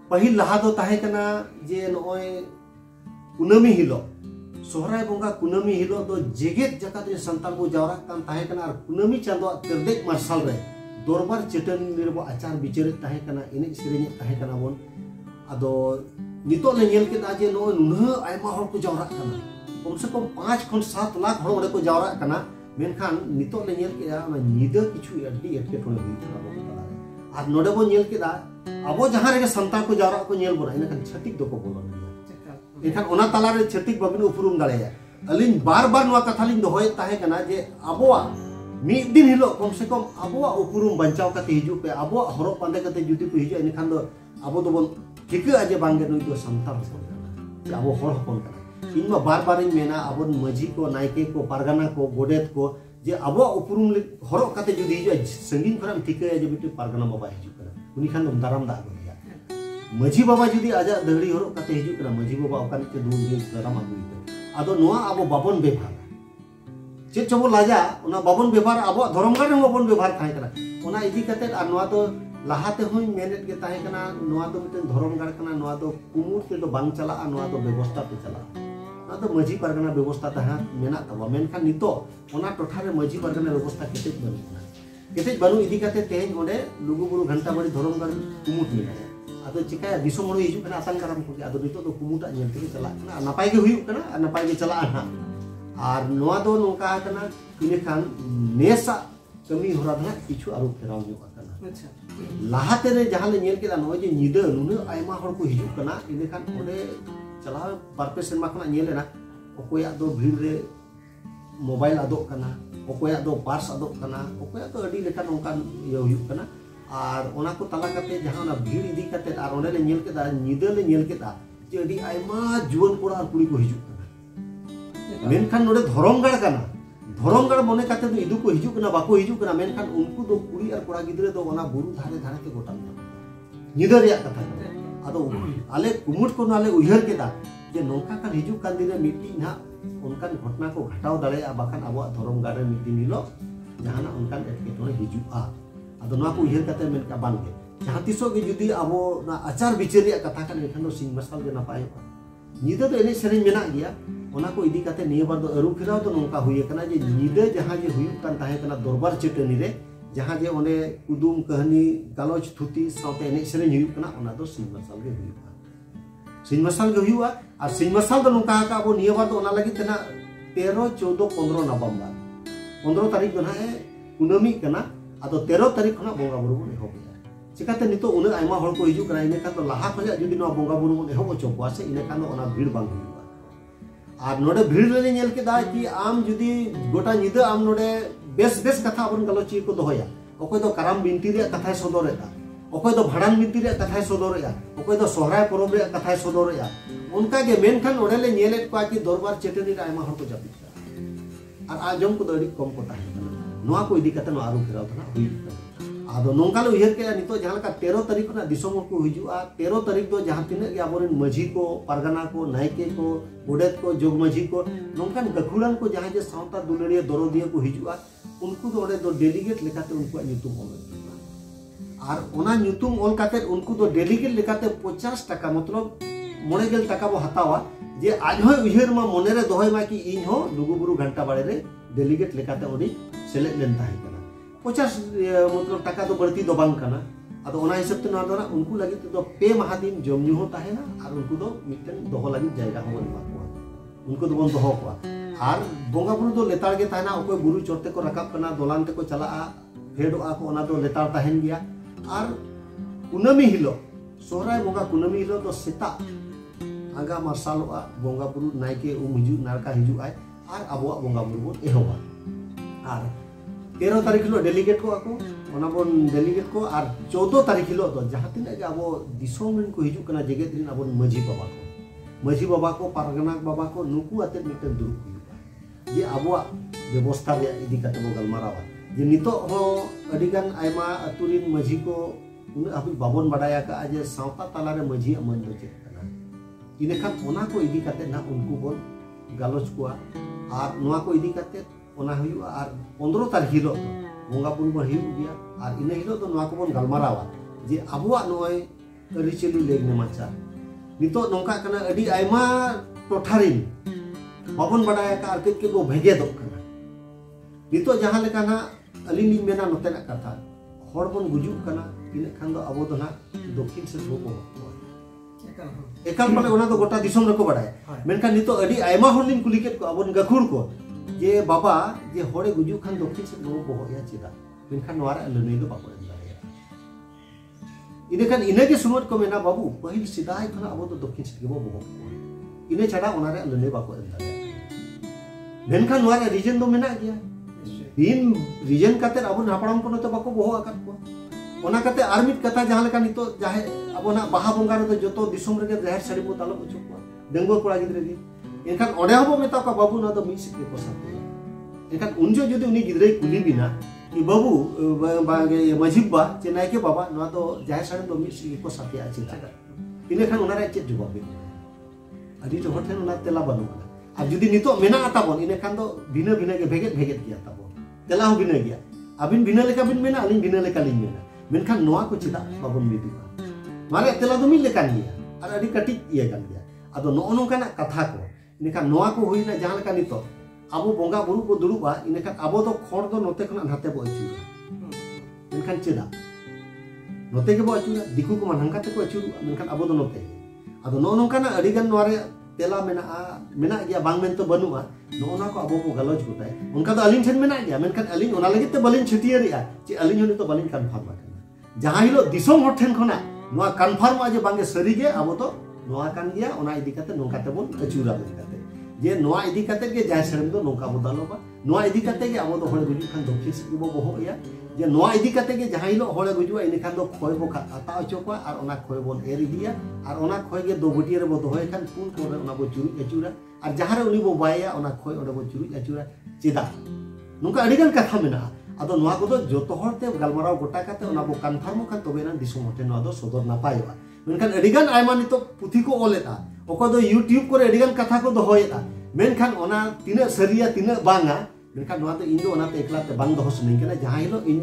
पहिल लहा दो ताहे कना जे नय कुनमी हिलो सोहराय बंगा कुनमी हिलो दो जेगेत जगत रे संतान को जावरा कान ताहे कना और कुनमी चांदो तेरदेक मार्शल रे दरबार चेटन निरबो आचार विचार ताहे कना इने सिरेने ताहे कना बोन आदो नितो ले नेल के जे नो नुह आयमा हर को जावरा कना कम से कम 5 खन 7 लाख हर ओडे को जावरा कना मेनखान नितो ले नेल के ना निदा किछु एडी एटके ठोले हुई कना बोन और नोडे बो नेल के अब जहां रे संतान को जावरा को नेल बोना इने खान छटिक दो को बोलन एखान ओना तला रे छटिक बाबिन उपरुम दाड़ेया अलिन बार बार नवा कथा लिन दोहय ताहे कना जे अबवा मिद दिन हिलो कम से कम अबवा उपरुम बंचाव काते हिजु पे अबवा हरो पांडे काते जुदी को हिजु इनखान दो अबो दो बोन ठिका अजे बांगे नुई दो संतान को अबो हर हपन कना इनमा बार बार इन मेना अबन मजी को नायके को पारगाना को गोडेत को जे अबवा उपरुम हरो काते जुदी हिजु संगीन खराम ठिका अजे बिटे पारगाना बाबा हिजु कना उनिखान दम दाराम दा मजी बाबा जुदी आजा दहड़ी हरो काते हिजु कना मजी बाबा ओकान के दूर दे दाराम आगुई आदो नोआ अबो बाबन बेभार चे चबो लाजा ओना बाबन व्यवहार अब धर्मगाड़ में बाबन व्यवहार थाहे कना ओना इदी काते आ नोआ तो lahate hoy menet ge tahe kana noa do miten dhorom gar kana noa do kumur te do bang chala noa do bebosta te chala noa do maji pargana bebosta taha mena tawa menkan nito ona tothare maji pargana bebosta ketej banu ketej banu idi kate teheny onde Luguburu Ghantabari dhorom gar kumut menaya ado chika disom hor hijuk kana asang karam ko ado nito do kumuta nyel te chala kana napai ge huyuk kana napai ge chala ana ar noa do nongka kana kini kan nesa kami hora dana kichu aru ferau nyuk kana अच्छा lahate re jahan le nyel keda noy je nyida nunu aima hor ko hijuk kana ine kan onde chala barpe serma kana nyel na okoya do bhir re mobile adok kana okoya do pars adok kana okoya do adi lekan onkan ye huyuk kana ar ona ko tala kate jahan na bhir idi kate ar onde le nyel keda nyida le nyel keda je adi aima juwan kora ar kuri ko hijuk kana menkan node dhoromgar kana धोरमगढ़ मने काते दो इदु को हिजु कना बाको हिजु कना मेनखान उनको दो कुड़ी और कोड़ा गिदरे दो ओना बुरु धारे धारे के गोटा निदर या कथा आदो आले कुमुट को नाले उयहर केदा जे नोका kan हिजु kan दिन मिट्टी ना उनकान घटना को घटाव दाड़े बाखान आबो धोरमगढ़ रे मिट्टी निलो जहाना उनकान एटकेटोने हिजुआ आदो नोआ को उयहर काते मेन का बानगे जहां तिसो गे जुदी आबो ना आचार बिचार या कथा kan एखान दो सिंग मसाल गे नापाय निदा दो एने सेरेन मेना गया ओना को इदी काते निया बार दो अरु फिराव तो नोंका हुई कना जे निदा जहां जे हुई कान ताहे कना दरबार चेटनी रे जहां जे ओने कुदुम कहानी गालोच थुती साथे एने सेरेन हुई कना ओना दो सिंग मसाल गे हुईआ सिंग मसाल गे हुईआ आ सिंग मसाल दो नोंका का अब निया बार दो ओना लगी तना 13 14 15 नवंबर 15 तारीख दो ना कुनमी कना आदो 13 तारीख खना बोंगा बुरु बन एहो चिकाते नितो उन आयमा हर को हिजु कना इने का तो लाहा खजा जुदी नो बोंगा बुरु बन एहो चोकवा से इने का ओना भीड़ बांग हुईआ और नोडे भीड़ रे नेल के दा कि आम जुदी गोटा निदा आम नोडे बेस बेस कथा अपन गलोची को दोहया ओकोय दो कराम बिनती रे कथा सदोरेता ओकोय दो भाड़ान बिनती रे कथा सदोरेया ओकोय दो सोहराय परब रे कथा सदोरेया उनका के मेनखान ओडे ले नेलेट को कि दरबार चेटनी रे आयमा हर को जापित और आजम को दड़ी कम को ताहे नोआ को इदी कते नो आरु फिराव तना हुई आदो नोंकालो उयहर के नितो जहां का 13 तारीख ना दिसोम को हिजुआ 13 तारीख दो जहां तिने के आबोरेन मझी को पारगना को नायके को गोडेत को जोग मझी को नोंकान गखुड़ान को जहां जे सावता दुलड़िया दरोदिया को हिजुआ उनको दो ओडे दो डेलीगेट लेकाते उनको न्यूतुम ऑल और ओना न्यूतुम ऑल काते उनको दो डेलीगेट लेकाते 50 टका मतलब 90 टका बो हतावा जे आज हो उयहर मा मने रे दोहय मा कि इन हो लुगुबुरु घंटाबाड़ी रे डेलीगेट लेकाते ओडी सेलेक्ट लेन ताहे 50 मतलब टका तो बढ़ती दो बांग कना आदो ओना हिसाब ते ना उनको लगी तो पे माहा दिन जमन्यू हो ताहेना और उनको दो मिटन दोहो लगी जायगा हो बन बाको उनको तो बन दोहो को और बोंगा बुरु दो लेतार गे ताहेना ओको बुरु चोरते को रकाब कना दोलान ते को चला फेडोआ को ओना दो लेतार ताहेन गया और कुनमी हिलो सोहराय बोंगा कुनमी हिलो तो सेता आगा मार्शालोआ बोंगा बुरु नायके हिजु नारका हिजु आय और अबोआ बोंगा बुरु बन एहोबा और 13 तारीख हिलो डेलीगेट को आको ओना बोन डेलीगेट को और 14 तारीख हिलो तो जहां तिना के अब दिसोम रिन को हिजु कना जेगेत रिन अब मझी बाबा को पारगना बाबा को नुकु आते मिटे दुरुक हुआ जे अबवा व्यवस्था रे इदी काते बो गलमारावा जे नितो हो अडिगान आयमा अतुरिन मझी को उन अबि बाबन बडाया का जे सावता ताला रे मझी अमन दो चेक कना इने खान ओना को इदी काते ना उनको बोल गालोच को और नोआ को इदी काते ओना हुआ और 15 तारीख हिलो तो बोंगा बुरु बन हिउ गया और इने हिलो तो नोआ को बन गलमारावा जे अबवा नोय अरिचली लेगने माचा नितो नोंका कना अडी आयमा टोठारिन बाबन बडाया का अर्कित के बो भेगे दो कना नितो जहां लेका ना अलिनी मेना नोतेना कथा हर बन गुजु कना इने खान दो अबो दो ना दक्षिण से बो एकाल माने ओना तो गोटा दिसम रको बडाय मेनका नितो अडी आयमा हरलिन कुलिकेट को अबन गखुर को जे बाबा जे हरे गुजु खान दक्षिण से बो या चिदा मेनखान नोरा लनई दो बाको दाया इने खान इने के सुमत को मेना बाबू पहिल सिदाय खना अबो तो दक्षिण से बो इने छाड़ा ओना रे लनई बाको दाया मेनखान नोरा रीजन दो मेना गया दिन रीजन काते अबन हापड़ाम को तो बाको बो आकात को ओना काते आर्मित कथा जहां लेका नितो जाहे अबोना बाहा बंगा रे तो जतो दिसम रे जहर साड़ी बो तालो पुचो को डेंगो कोड़ा गिदरे दी एनखान ओडे हबो मेता का बाबू ना तो मी सिके को साथे एनखान उनजो जदी उनी गिदरे कुली बिना कि बाबू बागे मजिबा चेन्नई के बाबा ना तो जहर साड़ी तो मी सिके को साथे आछि इने खान ओना रे चेत जवाब बे अदि तो होठन ओना तेला बानु अब जदी नितो मेना आता बोन इने खान तो भिना भिना के भेगेत भेगेत किया ताबो तेला हो भिना गया अबिन भिना लेका बिन मेना अलिन भिना लेका लिन मेना मेनखान नोआ को चिदा बाबन मिदुआ मारे तेला दो मिल लेकान गया और अडी कटिक इया कान गया अदो नो नोकाना कथा को इनखान नोआ को हुइना जहां लेका नितो आबो बोंगा बुरु को दुरुबा इनखान आबो दो खोर दो नोते खना नाते बो अचुरा मेनखान चिदा नोते के बो अचुरा दिकु को मनहंका ते को अचुरा मेनखान आबो दो नोते अदो नो नोकाना अडी गान नोरे तेला मेना गया बांग मेन तो बनुआ नोना को आबो को गलोज गोटाय उनका तो अलिन ठेन मेना गया मेनखान अलिन ओना लगे ते बलिन छटियरिया जे अलिन होनी तो बलिन कन्फर्म आकना जहां हिलो दिसोम हर ठेन खना नोआ कन्फर्म आ जे बांगे सरी गे आबो तो नोआ कान गया ओना इदी काते नोका ते बोन अचुरा बेकाते जे नोआ इदी काते गे जाय सरम दो नोका बदलोबा नोआ इदी काते गे आबो तो होय गुजु खान दक्षिण सिबो बहो या जे नोआ इदी काते गे जहां हिलो होय गुजुआ इनी खान दो खोय बो आता अचोकवा और ओना खोय बोन एरी दिया और ओना खोय गे दो गुटिया रे बो दोय खान पुन को ओना बो चुरु अचुरा और जहां रे उनी बो बाया ओना खोय ओडे बो चुरु अचुरा चिदा नुका अडिगन कथा मेना अदो नोआ को दो जोतो हरते गलमराव गोटा काते ओना बो कन्फर्म खान तोबेना दिसो मते नोआ दो सदर नापायवा मेनखान अडिगन आयमा नितो पुथी को ओलेता ओको दो यूट्यूब करे अडिगन कथा को दोहोयता मेनखान ओना तिना सरिया तिना बांगा मेनखान नोआ तो इन दो ओना ते एकलाते बांग दोहो सनिं केना जहां हिलो इन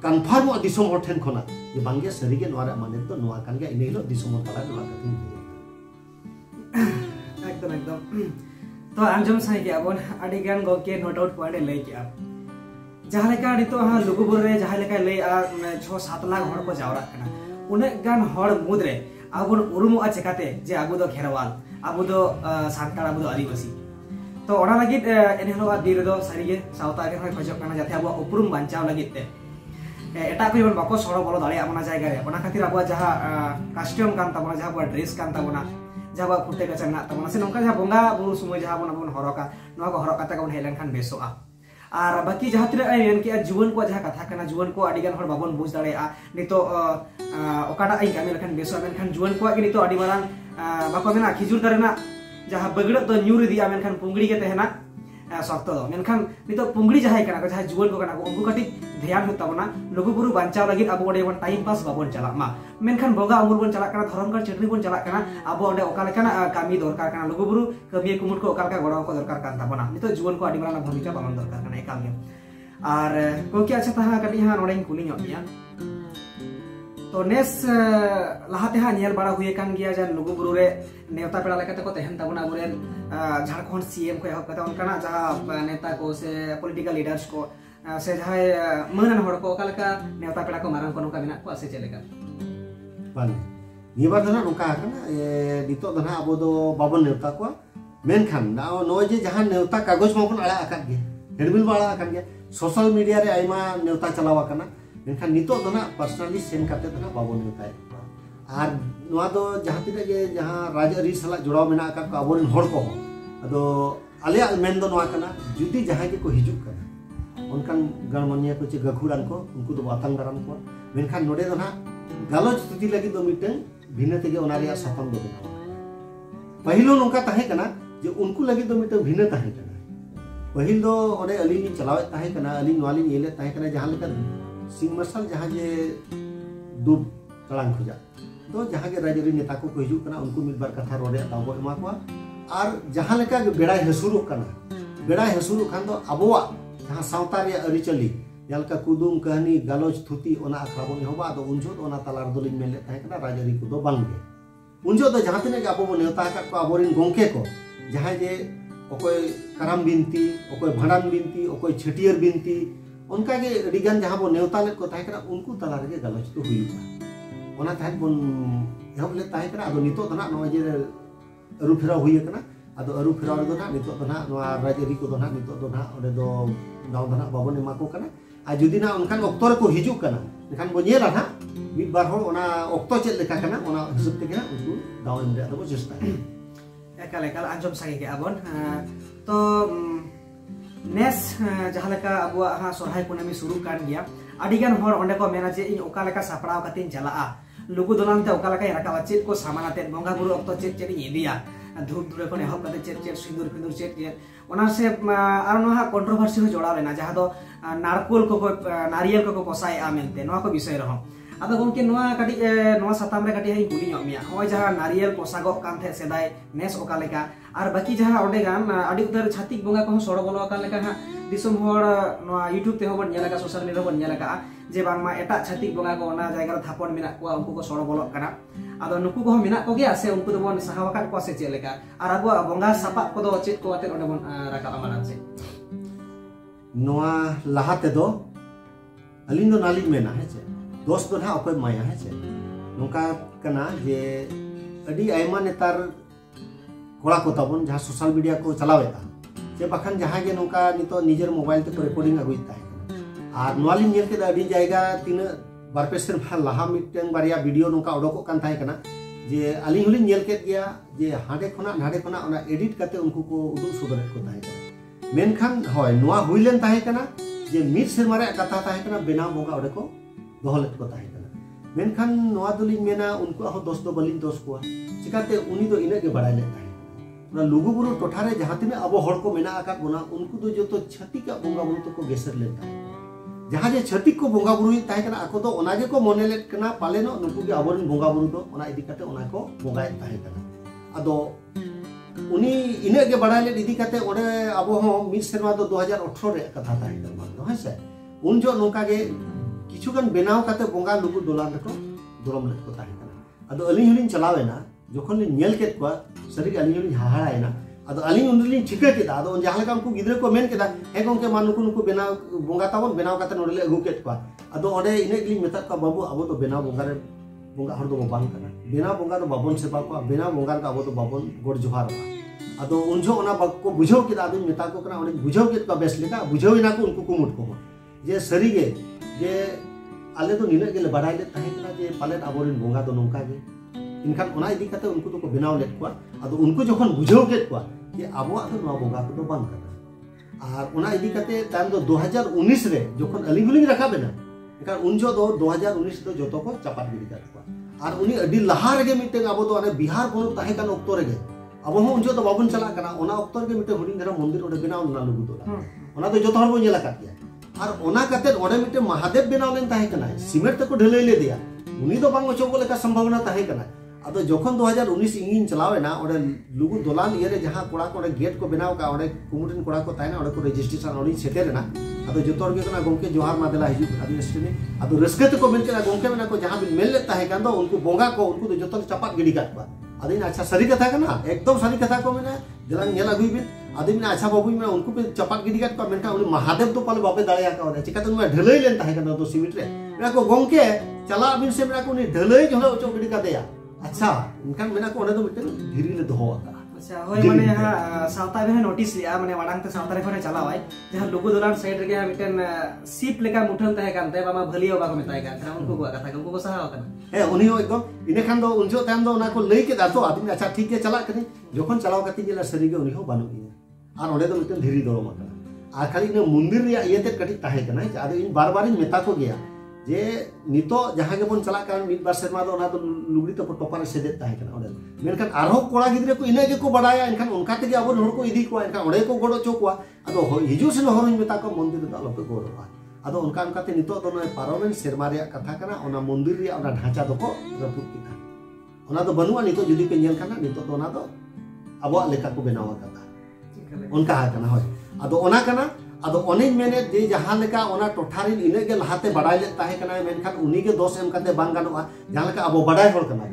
कन्फर्म दिसो हर ठेन खना जे बांगे सरिगे नोआ रे माने तो नोआ कान गे इन हिलो दिसो तला नोआ कथिन एकदम एकदम तो आंजम साइ के अबन अडिगन गोके नोट आउट पॉइंट ले के अब जहां लेका नितो हा लुगुबुर रे जहां लेका ले 6-7 लाख हर को जावरा कना उने गान हर मुद्रे आबुन उरुमु चेकाते जे आबु दो खेरवाल आबु दो सांतार आबु दो आदिवासी तो ओना लगित एनहलो दिर दो सारिगे सावता के होय खजक कना जाते आबु उपरुम बांचाव लगित ते एटा को जन बाको सरो बोलो दाले आमना जायगा रे ओना खातिर आबु जहां कस्टम कान ताबना जहां बा ड्रेस कान ताबना जहां फुटे का चंगा ताबना से नोका जहां बोंगा बुरु समय जहां बन हरका नोआ को हरका ता कोन हेलन खान बेसोआ और बाकी जहां तिना एन के जीवन को जहां कथा कना जीवन को अडिगान हर बाबन बुझ दाड़े आ नितो ओकाटा आई कामी लखन बेसो मेनखान जीवन को के नितो अडि मारान बाको मेना खिजुर दारेना जहां बगड़ तो न्यूर दिया मेनखान पुंगड़ी के तहना शर्त दो मेनखान नितो पुंगड़ी जहां कना को जहां जीवन को कना को उनको कटी ध्यान होता बना लघु गुरु बांचाव लगित अब ओडे वन टाइम पास बाबन चला मा मेनखान बोगा अमुर बन चला कना धरमगढ़ चटनी बन चला कना अब ओडे ओका लेकना कामी दरकार कना लघु गुरु कमी कुमुट को ओका लेका गड़ो को दरकार कान ताबना नितो जीवन को अडि मारान भूमिका पालन दरकार कना एकाल गे और कोकी अच्छा तहा कटी हा नोडे कुली ᱧᱚᱜ गया तो नेस लहाते हा नेल बाड़ा हुए कान गया जन लघु गुरु रे नेता पेड़ा लेकाते को तहन ताबना अबुरेन झारखंड सीएम को एहब कता उनकाना जहां नेता को से पॉलिटिकल लीडर्स को से जहां मनन हड़ को ओकालका नेता पेड़ा को मारन को नुका मेना को से चलेगा बाने निबार दना नुका कना दितो दना अबो दो बाबन नेता को मेनखान नो जे जहां नेता कागज माबन आड़ा आकाद गे हेडबिल बाड़ा आकाद गे सोशल मीडिया रे आइमा नेता चलावा कना मेनखान नितो दना पर्सनली सेन करते दना बाबन नेता और नोआ दो जहां तिना जे जहां राजआरी सला जुड़ाव मेना आकाद को अबोरन हड़ को अदो आलिया मेन दो नोआ कना जुदी जहां के को हिजुक कना उनकान गणमान्य को चे गखुरान को उनको दो आतंक दाराम को मेनखान नोडे दो ना गालोज तुति लगी दो मिटन भिन्न तेगे ओना रिया साथम दो बना पहिलो नोका ताहे कना जे उनको लगी दो मिटन भिन्न ताहे कना पहिल दो ओडे अलिनी चलावे ताहे कना अलिन वाली येले ताहे कना जहां लेका सिंह मसल जहां जे दुब तलांग खुजा तो जहां के राजरी नेता को हिजु कना उनको मिल बार कथा रोडे दाबो एमा को और जहां लेका बेड़ा हसुरु कना बेड़ा हसुरु खान दो अबोआ जहां सावता रे अरिचली जलका कुदुम कहानी गालोज थुती ओना आखरा बन होबा दो उनजो ओना तलार दोलिन मेले ताहे कना राजरी को दो बांगे उनजो दो जहां तिने अबो बो नेता का को अबोरिन गोंके को जहां जे ओकोय कराम बिनती ओकोय भांडान बिनती ओकोय छटियर बिनती उनका के अडिगान जहां बो नेवता ले को ताहे कना उनको तलार गे गालोज तो हुइबा ओना ताहे बन एहब ले ताहे कना अदो नितो दना नो जे अरु फेरा हुइ कना अदो अरु फेरा दो ना नितो दना नोआ राजरी को दो ना नितो दो ना ओडे दो दाव दना बाबन एमा को कना आ जुदी ना उनकान ऑक्टोर को हिजु कना एखान बो नेला ना मिद बार हो ओना ऑक्टो चेल लेका कना ओना हिसाब ते कना उनको दाव एम दे दो चेष्टा एकाल एकाल आंजम सागे के अबन तो नेस जहां लेका अबुआ हा सोरहाय कुनामी शुरू कान गया अडिगान हर ओंडे को मेना जे इन ओका लेका सापड़ाव कतिन चलाआ लुगु दोलान ते ओका लेका राका चेत को सामानाते बंगा गुरु ऑक्टो चेत चेत इदिया धूप धुरे को एहब कते चेत चेत सिंदूर फिंदूर चेत चेत ओना से आर नोहा कंट्रोवर्सी हो जोड़ा लेना जहां दो नारकोल को नारियल को पोसाय आ मेनते नोहा को विषय रहो ado gongke noa kadi noa satam re kadi kuli nyok mia hoy jaha nariyel posagok kan the sedai nes oka leka ar baki jaha onde gan adi utar chatik bonga ko soro bolo akan leka ha disum hor noa YouTube te hobon nyala ka social media hobon nyala ka je bangma eta chatik bonga ko ona jayga thapon menak ko unku ko soro bolok kana ado nuku ko menak ko ge ase unku do bon sahawakat ko ase leka ar abu bonga sapak ko do chet ko ate onde bon rakap amanan se noa lahate do alin do nalin mena he che dos do ha okoy maya he che nongka kana je adi aima netar kola ko tabon jaha social media ko chalaweta je bakhan jaha ge nongka nito nijer mobile te recording aguit tahe ar noalin nyel ke adi jayga tina barpe serma laha miteng baria video nongka odokok kan tahe kana je alin hulin nyel ke gya je hade khona ona edit kate unku ko udul sodoret ko tahe kana menkan hoy noa huilen tahe kana je mit serma re katha tahe kana benaw bonga ode ko doholet ko tahe kana menkan noa dulin mena unku aho dos do balin dos ko chikate uni do ina ge badai le tahe na lugu buru tothare jaha tine abo hor ko mena akat bona unku do joto chhatik ka bonga buru to ko geser le tahe jaha je chhatik ko bonga buru tahe kana ako do ona ge ko monelet kana paleno nuku ge aborin bonga buru do ona idi kate ona ko bonga tahe kana ado uni ina ge badai le idi kate ode abo ho mit serma do 2018 re katha tahe kana do hase un jo nongka ge kichu kan benaw kate bonga lugu dolan ko dorom let ko tahe kana ado alin hulin chalawena jokhon lin nyel ket ko sari alin hulin haharaena ado alin unlin chika keda ado jahala kam ku gidre ko men keda he gongke manuku nuku benaw bonga tabon benaw kate nodele agu ket ko ado ode ine glin metak ko babu abo to benaw bonga re bonga hor do bang kana benaw bonga do babon seba ko benaw bonga ka abo to babon gor johar ado unjo ona bak ko bujhaw keda ado metak ko kana ode bujhaw ket ko bes leka bujhaw ina ko unku kumut ko je sari ge je ale do nina ge le badai le tahe kana je palet aborin bonga do nongka ge इनखान ओना इदी कते उनको तो को बनाव लेत को आदो उनको जखन बुझाव केत को जे आबो आदो नवा बोंगा को बांग kana आर ओना इदी कते ताम दो 2019 रे जखन अलिंगुलिंग रखा बेना एखान उनजो दो 2019 दो जतो को चपाट गिरी कर को आर उनी अडी लहा रेगे मिटे आबो दो अने बिहार को ताहे कान ऑक्टो रेगे आबो हो उनजो तो बाबन चला कना ओना ऑक्टो रेगे मिटे हुडिंग धरा मंदिर ओडे बनाव ना लुगु दोला ओना तो जतो हर बो नेला काट गया आर ओना कते ओडे मिटे महादेव बनाव लेन ताहे कना सीमेंट तको ढलई ले दिया उनी तो बांग ओचो को लेका संभावना ताहे कना अदो जोखन 2019 इंगिन चलावेना ओडे लुगु दोलान इरे जहां कोड़ा को गेट को बनाव का ओडे कुमुटिन कोड़ा को तायना ओडे को रजिस्ट्रेशन ओडी सेटेरना अदो जोतोर के कना गोंके जोहार मादेला हिजु आदिवासी ने अदो रस्के तो को मेनकेना गोंके मेना को जहां बिन मेल लेता है कान दो उनको बोंगा को उनको तो जोतोर चपात गिडी काट बा अदिन अच्छा सरी कथा कना एकदम सरी कथा को मेना जलान नेला गुई बिन अदिन अच्छा बाबू में उनको पे चपात गिडी काट को मेनका उनी महादेव तो पाले बापे दाळया का ओडे चिका तो में ढलई लेन ताहे कान तो सीमिट रे मेना को गोंके चला बिन से मेना को उनी ढलई जोला ओचो गिडी का देया अच्छा इनखान मेना को ओने दो मिटन धीरी ले दोहो आता अच्छा होय माने हा सावता बे नोटिस लिया माने वाडांग ते सावता रे खने चलावाय जहां लोगो दोलान साइड रे मिटन सीप लेका मुठन ताहे कान ते बामा भलियो बाको मेताय कान उनको को कथा उनको को सहाव कान ए उनी हो एकदम इने खान दो उनजो ताम दो ना को लई के दातो आदमी अच्छा ठीक के चला कनी जोखन चलाव कती जेला सरी के उनी हो बानु इन आर ओडे दो मिटन धीरी दोरो मका आ खाली ने मंदिर रे येते कटी ताहे कना आदो इन बार बार मेता को गया जे नितो जहां के बन चला कान मिद बार सेमा दो ना तो लुगड़ी तो टोपार सेदे ताहे कना ओडे मेनखान आरो कोड़ा गिद्रे को इने के को बडाया इनखान उनका ते अब हर को इदी को इनखान ओडे को गोडो चोकवा अदो हिजु से हर मेता को मंदिर तो अलप गोरोवा अदो उनका उनका ते नितो दो पारोमेन सेरमा रे कथा कना ओना मंदिर रे ओना ढांचा दो को रपुत किता ओना तो बनुआ नितो जुदी पे नेल खाना नितो तो ओना तो अबो लेका को बनावा कथा उनका हा कना होय अदो ओना कना अदो ओने मेने जे जहां लेका ओना टोठारी इने के लहाते बडाय ले ताहे कना मेनखान उनी के दोष एम काते बांग गानोआ जहां लेका अबो बडाय होर कना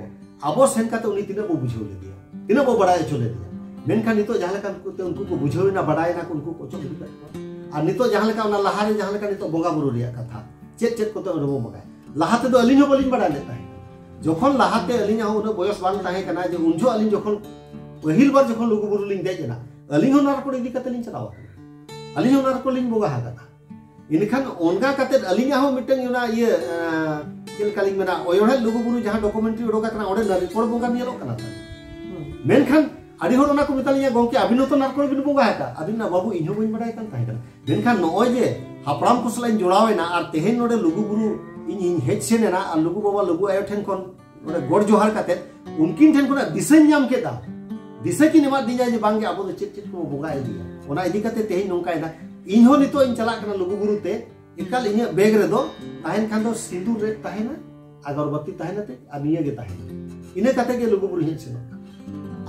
अबो सेन काते उनी तिने बो बुझो ले दिया तिने बो बडाय चले दिया मेनखान नितो जहां लेका उनको को बुझो ना बडाय ना उनको को चो दिया आ नितो जहां लेका ओना लहारे जहां लेका नितो बोंगा बुरु रिया कथा चेत चेत को तो रबो मगाय लहाते दो अलिन हो बलिन बडाय ले ताहे जोखन लहाते अलिन हो उनो बयस बांग ताहे कना जे उनजो अलिन जोखन पहिल बार जोखन लुगु बुरु लिंग देजना अलिन हो नार को इदी काते लिंग चलावा अलिन हो नार को लिंग बोगा हा कथा इनखान ओनगा काते अलिन हो मिटन योना ये केल कालिंग मेना ओयोडे लुगु बुरु जहां डॉक्यूमेंट्री ओडोका कना ओडे नारी कोड़ बोंगा नियलो कना मेनखान आदि होर ओना को मितालिया गोंके अबिनो तो नार को बिन बोंगा हा अबिन ना बाबू इनो बइन बडाय कान ताहे कना मेनखान नोय जे हापराम को सलाइन जोड़ावेना आर तेहेन नोडे लुगु बुरु इन हेड सेनेना आर लुगु बाबा लुगु आयो ठेन कोन ओडे गोड़ जोहार काते उनकिन ठेन कोना दिसेन नाम केदा दिसे की निमा दिजा जे बांगे आबो चित चित को बोंगा दिया ओना इदी काते तेहेन नोंकायना इन हो नितो इन चला कना लुगु बुरु ते इकाल इने बैग रे दो ताहेन खान दो सिंदूर रे ताहेना अगरबत्ती तहनते और निये गे तहन इने कते गे लुगुबुरु हेज सेनो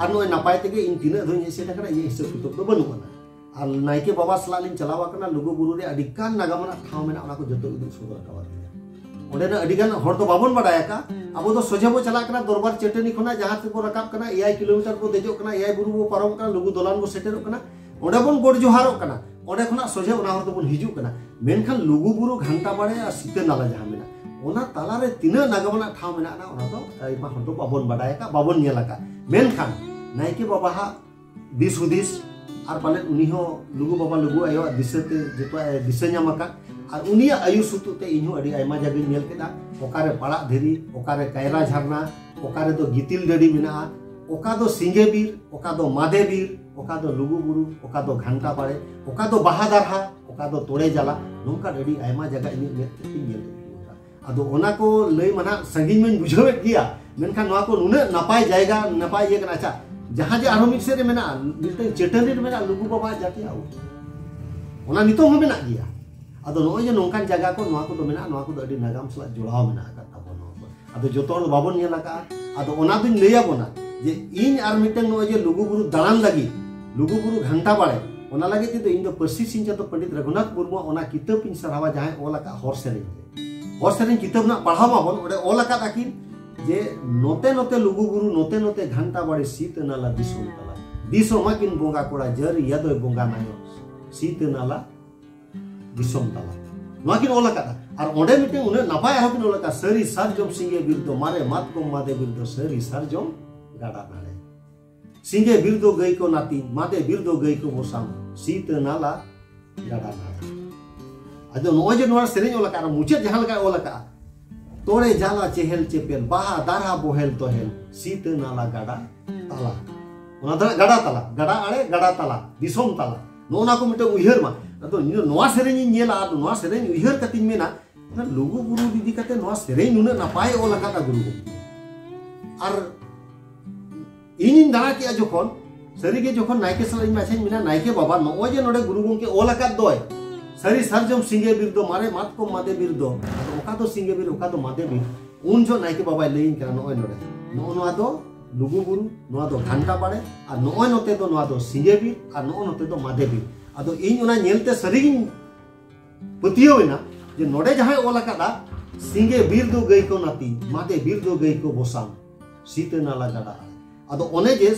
और नोय नापाय तेगे इन तीना धोय हेज सेना कना ये हिसाब किताब दो बनुआ और नायके बाबा सला लिन चलावा कना लुगुबुरु रे अडिकान नागामना ठाव मेना ओना को जतो उदुग सदर कावा ओडे ना अडिगान हर तो बाबन बाडाया का अब तो सोजे बो चला कना दरबार चटनी खना जहां से बो रकाब कना 1 किलोमीटर बो देजो कना 1 बुरु बो पारम कना लुगु दोलान बो सेटेरो कना ओडे बोन गोड जोहारो कना ओडे खना सोजे ओना हर तो बोन हिजु कना मेनखान लुगुबुरु घंटा बाड़े आ सीते नाला जहां मेना ओना ताला रे तिना नागामना ठाव मेना ना ओना तो आइमा हर तो बाबन बाडाया का बाबन नेला का मेनखान नायके बाबा हा दिस हुदिस और पाले उनी हो लुगु बाबा लुगु आयो दिसते जेतो दिस ᱧᱟᱢᱟका और उनिया आयु सुतुते इन्हु अडी आयमा जगह नेल केदा ओकारे पाड़ा धेरी ओकारे कायरा झरना ओकारे दो गितिल डडी मेना ओका दो सिंगे बीर ओका दो मादे बीर ओका दो लुगुबुरु ओका दो घंटा बाड़े ओका दो बाहादारहा ओका दो तोड़े जाला नोंका अडी आयमा जगह इनि नेल आदो ओना को लई मना संगिन में बुझावेत गिया मेनखान नोआ को नुने नापाय जायगा नापाय ये कना अच्छा जहां जे आरो मिक्से रे मेना मिटे चेटनी रे मेना लुगु बाबा जाति आउ ओना नितो हो मेना गिया आदो नोय जे नोंकान जगह को नोआ को दो मेना नोआ को दो अडी नागाम सला जोड़ाव मेना का ताबो आदो जोतो हर बाबन नेला का आदो ओना दिन लेया बोना जे इन आर मिटे नोय जे लुगुबुरु दालान लगी लुगुबुरु घंटा बाड़े ओना लगे ते इन दो परसी सिंचा तो पंडित रघुनाथ मुर्मू ओना किताब पिन सरावा जहां ओला का हर सेरेन किताब ना पढ़ावा बोन ओडे ओला का ताकिन जे नोते नोते लुगुबुरु नोते नोते घंटा बाड़े सीत नाला दिसोम तला दिसोम माकिन बोंगा कोड़ा जर यादो बोंगा नायो सीत नाला दिसोम तला माकिन ओला का और ओडे मिटे उने नापाय हकिन ओला का सरी सारजम सिंगे बिरदो मारे मात को मादे बिरदो सरी सारजम गाडा नाले सिंगे बिरदो गई को नाती मादे बिरदो गई को बोसाम सीत नाला गाडा नाले अदो नोजे नोर सेरेन ओला का मुचे जहां लगा ओला का तोड़े जाला चेहल चेपेल बाहा दारा बोहेल तोहेल सीत नाला गाडा ताला ओना गाडा ताला गाडा आड़े गाडा ताला दिसोम ताला नोना को मिटे उइहर मा तो नोआ सेरेन नेला आ नोआ सेरेन उइहर कतिन मेना ना लुगु गुरु दीदी कते नोआ सेरेन नुना नापाय ओला का गुरु और इन दाना के जखन सरी के जखन नायके सलाइन माछन मेना नायके बाबा नोय जे नोडे गुरु गंके ओला का दोय सरी सरजम सिंगे बिरदो मारे मात को मादे बिरदो ओका तो सिंगे बिर ओका तो मादे बिर उन जो नायके बाबा लेइन करा नोय नोडे नोआ दो लुगुबुरु नोआ दो घंटा बाड़े और नोय नोते दो नोआ दो सिंगे बिर और नो नोते दो मादे बिर अदो इन ओना नेलते सरीगिन पतियोना जे नोडे जहां ओला कादा सिंगे बिर दो गई को नाती मादे बिर दो गई को बोसाम सीत नाला गाडा अदो ओने जे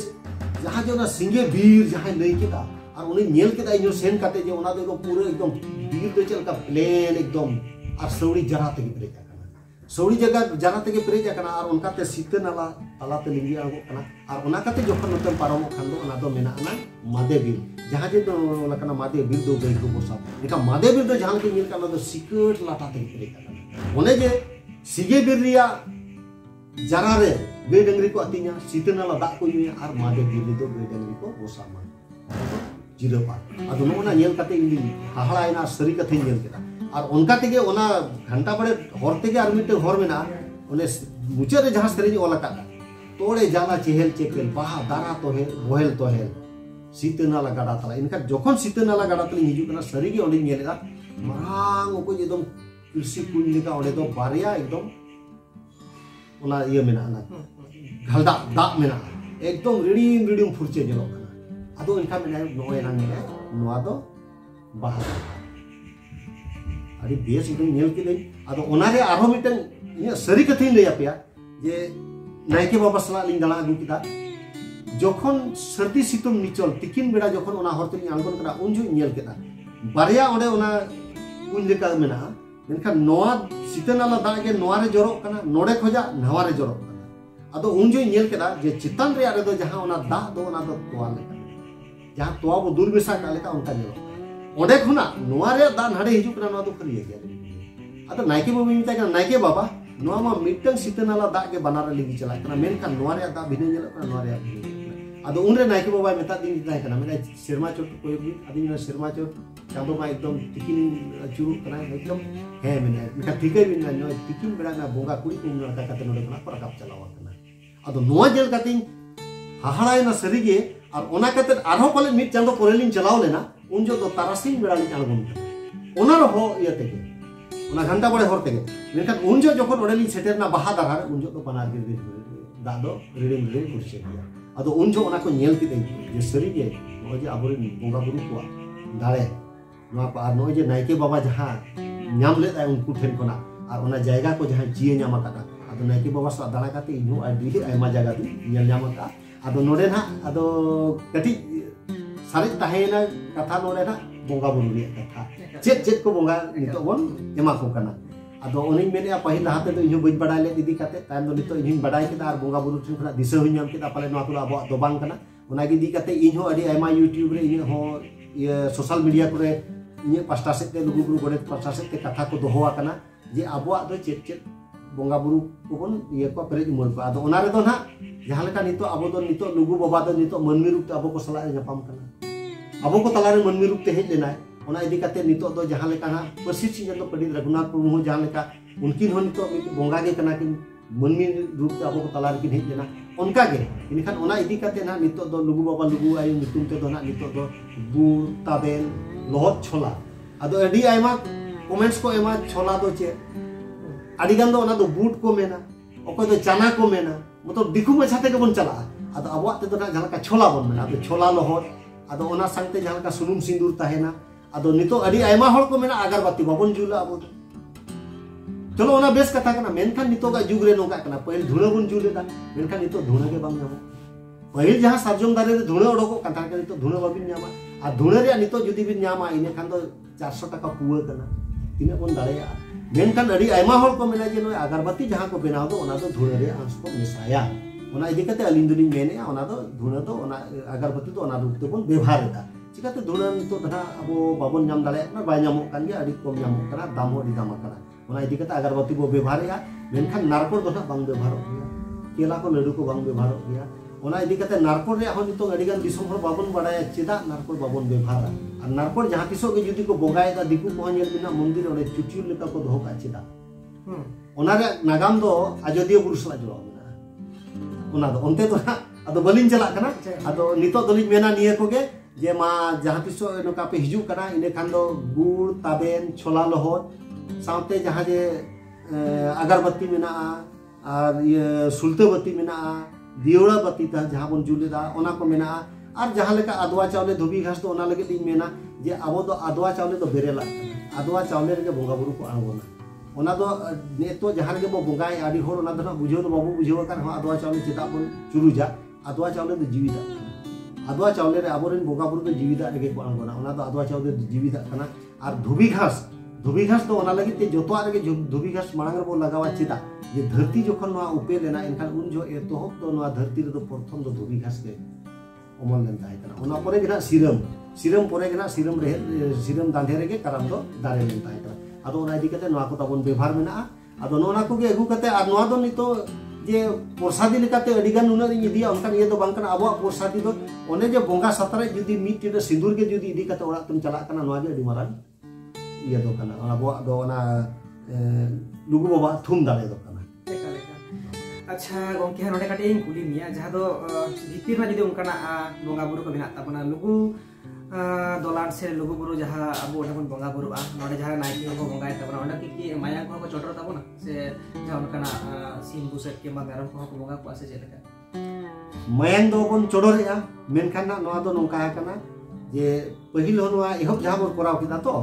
जहां जो ना सिंगे बीर जहां लई केदा और उन्हें नेल के दाइयो सेन काटे जे ओना दो पूरा एकदम बीर दो चल का प्लेन एकदम और सौड़ी जरा तक प्रेज आकना सौड़ी जगह जरा तक प्रेज आकना और उनका ते सीते नाला ताला ते लिंगी आगो कना और ओना काते जखन नतम पारम खान दो ओना दो मेना ना मादे बीर जहां जे दो लकना मादे बीर दो गई को बोसा एका मादे बीर दो जहां के नेल का दो सिकट लाटा ते प्रेज आकना ओने जे सिगे बीर रिया जरा रे गई डंगरी को अतिnya सीते नाला दा को यूया और मादे बीर दो गई डंगरी को बोसा मा जिरपा अदो नोना नेल काते इनी हाहड़ायना सरी कथे नेल केदा और उनका तेगे ओना घंटा बड़े हर तेगे और मिटे हर मेना ओने मुचे रे जहां सेरेन ओला का तोड़े जाला चेहल चेपेल बाहा दारा तो है बोहेल तो है सीते नाला गाडा तला इनका जखन सीते नाला गाडा तली हिजु कना सरी के ओंडे नेलेदा मारांग ओको एकदम कृषि कुल लेका ओंडे तो बारिया एकदम ओना ये मेना ना घलदा दा मेना एकदम रिडिम फुरचे जेलो अदो इनका मेना नोय ना मेना नोआ दो बाहा अरे बेस एकदम नेल के दई अदो ओना रे आरो मिटन इन सरी कथि लैया पेया जे नायके बाबा सला लिंग दाना अगु किदा जखन सर्दी सितुम निचल तिकिन बेड़ा जखन ओना हरतनी आंगन करा उन जो नेल केदा बारिया ओंडे ओना उन लेका मेना मेनखान नोआ सीतनाला दा के नोआ रे जरोक कना नोडे खोजा नवा रे जरोक कना अदो उन जो नेल केदा जे चितन रे आरे दो जहां ओना दा दो ओना दो तोआ लेका जहां तोआ बो दूर बेसा का लेका उनका जरो ओंडे खुना नोआ रे दा नाडे हिजु कना नोआ दो खरिया गया अदो नायके बाबा मिता कना नायके बाबा नोआ मा मिटन सीतनाला दा के बनारे लिगी चला कना मेनखान नोआ रे दा बिने नेल कना नोआ रे अदो उनरे नायके बाबा मेता दिन ताय कना मेना शर्मा चोट कोई भी आदि शर्मा चोट चांदो मा एकदम तिकिन चुरु कना एकदम हे मेना मेका ठीके बिन ना नोय तिकिन बेड़ा ना बोंगा कुड़ी को नका काते नोडे कना परकाप चलावा कना अदो नोआ जेल कातिन हाहाड़ाय ना सरीगे और ओना काते आरो पाले मिट चांदो पोरेलिन चलाव लेना उन जो तो तारासिन बेड़ा लिन आलगुन ओना रो हो इया तेगे ona ghanta bore hor tege menkan unjo jokon ode li seterna baha darar unjo to panar ge da do reading kurse dia ado unjo ona ko nyel kite je sari ge no je abore bonga buru ko dare no pa no je naike baba jaha nyam le ta unku then kona ar ona jayga ko jaha jie nyama kata ado naike baba sa dara kate inyo adi ayma jaga tu nyel nyama ka ado node na ado kati sarik tahena kata node na bonga buru ri kata chet ko bonga nito bon ema ko kana ado oni mene pahil lahate do inyo bañ badai le didi kate taim do nito inyo badai kita ar bonga buru thin khana disa hunyam kita pale no ko abo do bang kana ona gi di kate inyo adi ayma YouTube re inyo ho social media kore inyo pasta set te lugu buru gode pasta set te kata ko doho kana je abo do chet bonga buru ko bon ko pere imol pa ado ona re do na jahan leka nito abo do nito lugu baba do nito manmi rup te abo ko sala nyapam kana abo ko talare manmi rup te hej lenai ona idi kate nito do jahan leka na persisi jando Pandit Raghunath Murmu jahan leka unkin hon nito bonga ge kana kin manmi rup te abo ko talare kin hej lena onka ge ini kan ona idi kate na nito do lugu baba lugu ayu nitum te do na nito do bu taben lohot chola ado adi ayma comments ko ema chola do che adi gan do ona do boot ko mena okoy do chana ko mena मतलब दिखु में छाते के बन चला अद अबवा ते दोना जहां का छोला बन मेना अद छोला लोहर अद ओना संगते जहां का सुनुम सिंदूर ताहेना अद नितो अडी आयमा हol को मेना अगरबत्ती बाबन जुला अब चलो ओना बेस कथा कना मेनखान नितो का जुग रे नोका कना पहिल धुना बन जुलेदा मेनखान नितो धुना के बाम जामा पहिल जहां सरजम दारे रे धुना ओडको कथा के नितो धुना बाबिन न्यामा आ धुना रे नितो जुदी बिन न्यामा इने खान दो 400 टाका पुआ कना तिने बन दाड़ेया मेनखान अडी आयमा हol को मेना जे नो अगरबत्ती जहां को बनाव दो ओना दो धुना रे अंश को मिसाया ओना इदी कते अलिन दुनी मेने ओना दो धुना दो ओना अगरबत्ती दो ओना रूप ते बन व्यवहार दा चिकाते धुना नितो दहा अबो बाबन नाम दाले ना बाय नामो कान गे अडी कम नामो कना दामो अडी दाम कना ओना इदी कते अगरबत्ती बो व्यवहार या मेनखान नारकोल दो ना बांग व्यवहार गया केला को लड्डू को बांग व्यवहार गया ओना इदी कते नारकोल रे हो नितो अडी गान दिसम हर बाबन बडाया चेदा नारकोल बाबन व्यवहार और नारकोल जहां तिसो के जुदी को बोगाय दा दिकु को नेल बिना मंदिर ओडे चुचिल लेका को दोह का चेदा ओना रे नागाम दो अयोध्या बुरु सला जोड़ा मेना ओना दो ओनते तो अदो बलिन चला कना अदो नितो दलिन मेना निये को गे जे मा जहां तिसो नोका पे हिजु कना इने खान दो गुड़ ताबेन छोला लोहर साउते जहां जे अगरबत्ती मेना और ये सुल्ताबत्ती मेना दियोड़ा बत्ती ता जहां बन जुलेदा ओना को मेना और जहां लेका अदवा चावले धुबी घास तो ओना लगे दिन मेना जे अबो दो अदवा चावले तो बेरेला अदवा चावले रे बोगा बुरु को आंगोना ओना दो नेतो जहां गे बो बोगाय आदि होर ओना दो बुझो तो बाबू बुझो कर अदवा चावले चिता बन चुरुजा अदवा चावले तो जीविता अदवा चावले रे आबोरेन बोगा बुरु तो जीविता रे को आंगोना ओना दो अदवा चावले जीविता कना और धुबी घास तो ओना लगे ते जोतो रे धुबी घास मांग रे बो लगावा चिता जे धरती जखन नो उपे लेना इनखान उन जो एतोहब तो नो धरती रे तो प्रथम तो धुबी घास के ओमल लेन ताहे कना ओना परे गिना सिरम परे गिना सिरम दांधे रे के करम दो दारे लेन ताहे कना अदो ओना इदी कते नोआ को ताबन व्यवहार मेना अदो नोना को गे अगु कते आ नोआ दो नितो जे प्रसादी लेकाते अडिगान नुना इदी अनकान ये दो बांकना अबो प्रसादी दो ओने जे बोंगा सतरे जुदी मीट टे सिंदूर के जुदी इदी कते ओड़ा तुम चला कना नोआ जे अडी मारान ये दो कना अबो दो ओना लुगु बाबा थुम दाले दो कना अच्छा गोंके नोडे काटे इन कुली मिया जहां दो भितिर मा जदी उनकाना बोंगा बुरु को बिना तापना लुगु दोलान से लुगु बुरु जहां अब ओडे बन बोंगा बुरु नोडे जहां नाइकी को बोंगाय तापना ओडे की माया को चोटर तापना से जहां उनकाना सीन बुसेट के मा मेरम को बोंगा को से जेलका मायन दो बन चोडोरेया मेनखाना नोआ दो नोंका कना जे पहिल होनवा एहब जहां बन कोराव किदा तो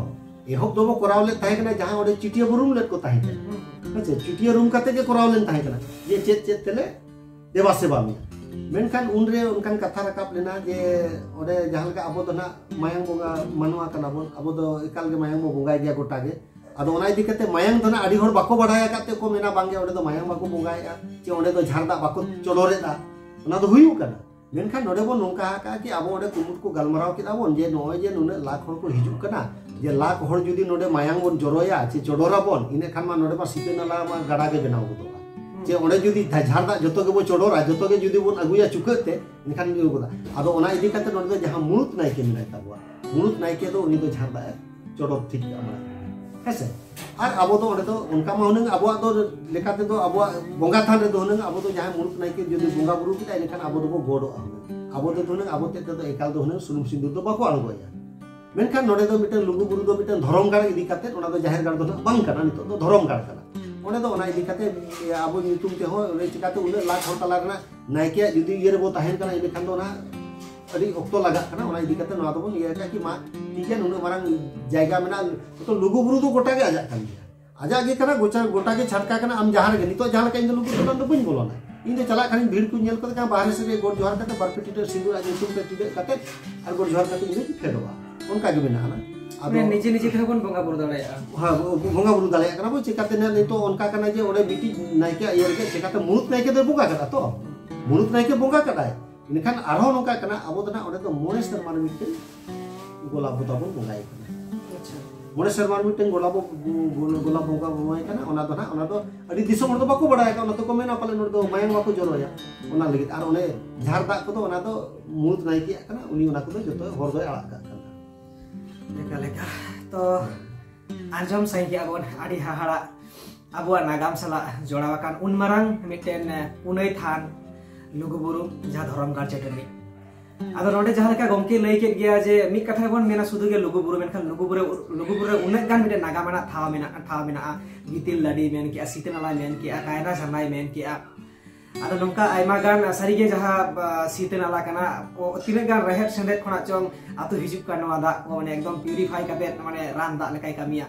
एहब दो कोराव ले ताहे कना जहां ओडे चिटिया बुरुम ले को ताहे अच्छा चिटिया रूम काते के कोराव लेन ताहे कना ये चेत तेले देवा सेवा में मेनखान उनरे उनकान कथा रकाब लेना जे ओडे जहां का अबो दना मायंग बोंगा मनवा कना बोन अबो दो एकाल के मायंग बो बोंगाय गया गोटा गे अदो ओना इदी कते मायंग दना आडी होर बाको बडाया काते को मेना बांगे ओडे दो मायंग बाको बोंगाया जे ओडे दो झारदा बाको चोडोरे दा ओना दो हुयु कना मेनखान नोडे बो नोंका का कि अबो ओडे कुमुट को गलमराव किदा बोन जे नोय जे नुने लाख होर को हिजु कना जे लाख होर जुदी नोडे मायंग बोन जोरोया चे चोडोरा बोन इने खान मा नोडे मा सिते नाला मा गडा के बनाव दो जे ओडे जुदी झारदा जतो के बो चोडोरा जतो के जुदी बोन अगुया चुकते इनखान यो गोदा अदो ओना इदी कते नोडे दो जहां मुरुत नाइके मिनाय ताबुआ मुरुत नाइके दो उनी दो झारदा चोडोर ठीक आमा हेसे और अब तो ओडे दो उनका मा हुनंग अबो दो लेकाते दो अबो बोंगा थान रे दो हुनंग अबो तो जहां मुरुत नाइके जुदी बोंगा बुरु किदा इनखान अबो दो गोडो अबो दो हुनंग अबो ते दो एकाल दो हुनंग सुनुम सिंदूर दो बाको अणगोया मेनखान नोडे दो मिटन लुगु बुरु दो मिटन धरम गाड़ इदी काते ओना दो जाहिर गाड़ दो बांग काना नितो दो धरम गाड़ काना ओने दो ओना इदी काते आबो नितुम ते हो ओने चिकाते उने लाख हर तला रना नायके जुदी ये रे बो ताहेन काना इदी खान दो ना अड़ी ऑक्टो लगा काना ओना इदी काते नोआ दो बन ये का कि मा ठीक है नुने मारंग जायगा मेना तो लुगु बुरु दो गोटा गे आजा कान आजा गे काना गोटा गे छटका काना आम जहां गे नितो जहां का इन लुगु तो बइन बोलोना इन दो चला खानी भीड़ को नेल का बाहर से गोड़ जोहार काते बार पेटी सिंदूर आ नितुम पे टिडे काते और गोड़ जोहार काते इन फेडोवा उनका गे मेना ना अब निजे निजे थे बन बंगा बुरु दाड़े हां बंगा बुरु दाड़े कना बो चिकाते ने तो उनका कना जे ओडे बिटी नायके इयर के चिकाते मुरुत नायके दो बंगा कदा तो मुरुत नायके बंगा कदाय इनखान आरो नोका कना अबो दना ओडे तो मोने शर्मा मिटे गोलाब बुताबो बंगाय कना अच्छा मोने शर्मा मिटे गोलाब बंगा बंगाय कना ओना दो अडी दिसम हर दो बाको बडाय का ओना तो को मेना पाले नोर दो मायंग बाको जरोया ओना लगित आर ओने झार दा को तो ओना दो मुरुत नायके कना उनी ओना को जतो हर दो आला का लेका तो आंजम सही के अबोन आडी हाहाड़ा अबुआ नागाम सला जोड़ावाकान उन मारांग मिटेन पुनई थान लुगुबुरु जहाँ धरम गाड़ चटनी आदो नोडे जहाँ लेका गमके लई के गया जे मिक कथा बोन मेना सुदु गे लुगुबुरु मेनखान लुगुबुरु उन्नत गान मिटे नागामाना थाव मेना गितिल लाडी मेन के सीतनाला मेन के कायना झरनाय मेन के आदो नोंका आयमा गान सारिगे जहाँ सीतनाला कना तिने गान रहेट सेंडेट खना चोंग आतु हिजुक का नवा दा माने एकदम प्यूरिफाई काते माने रान दा लेकाय कामिया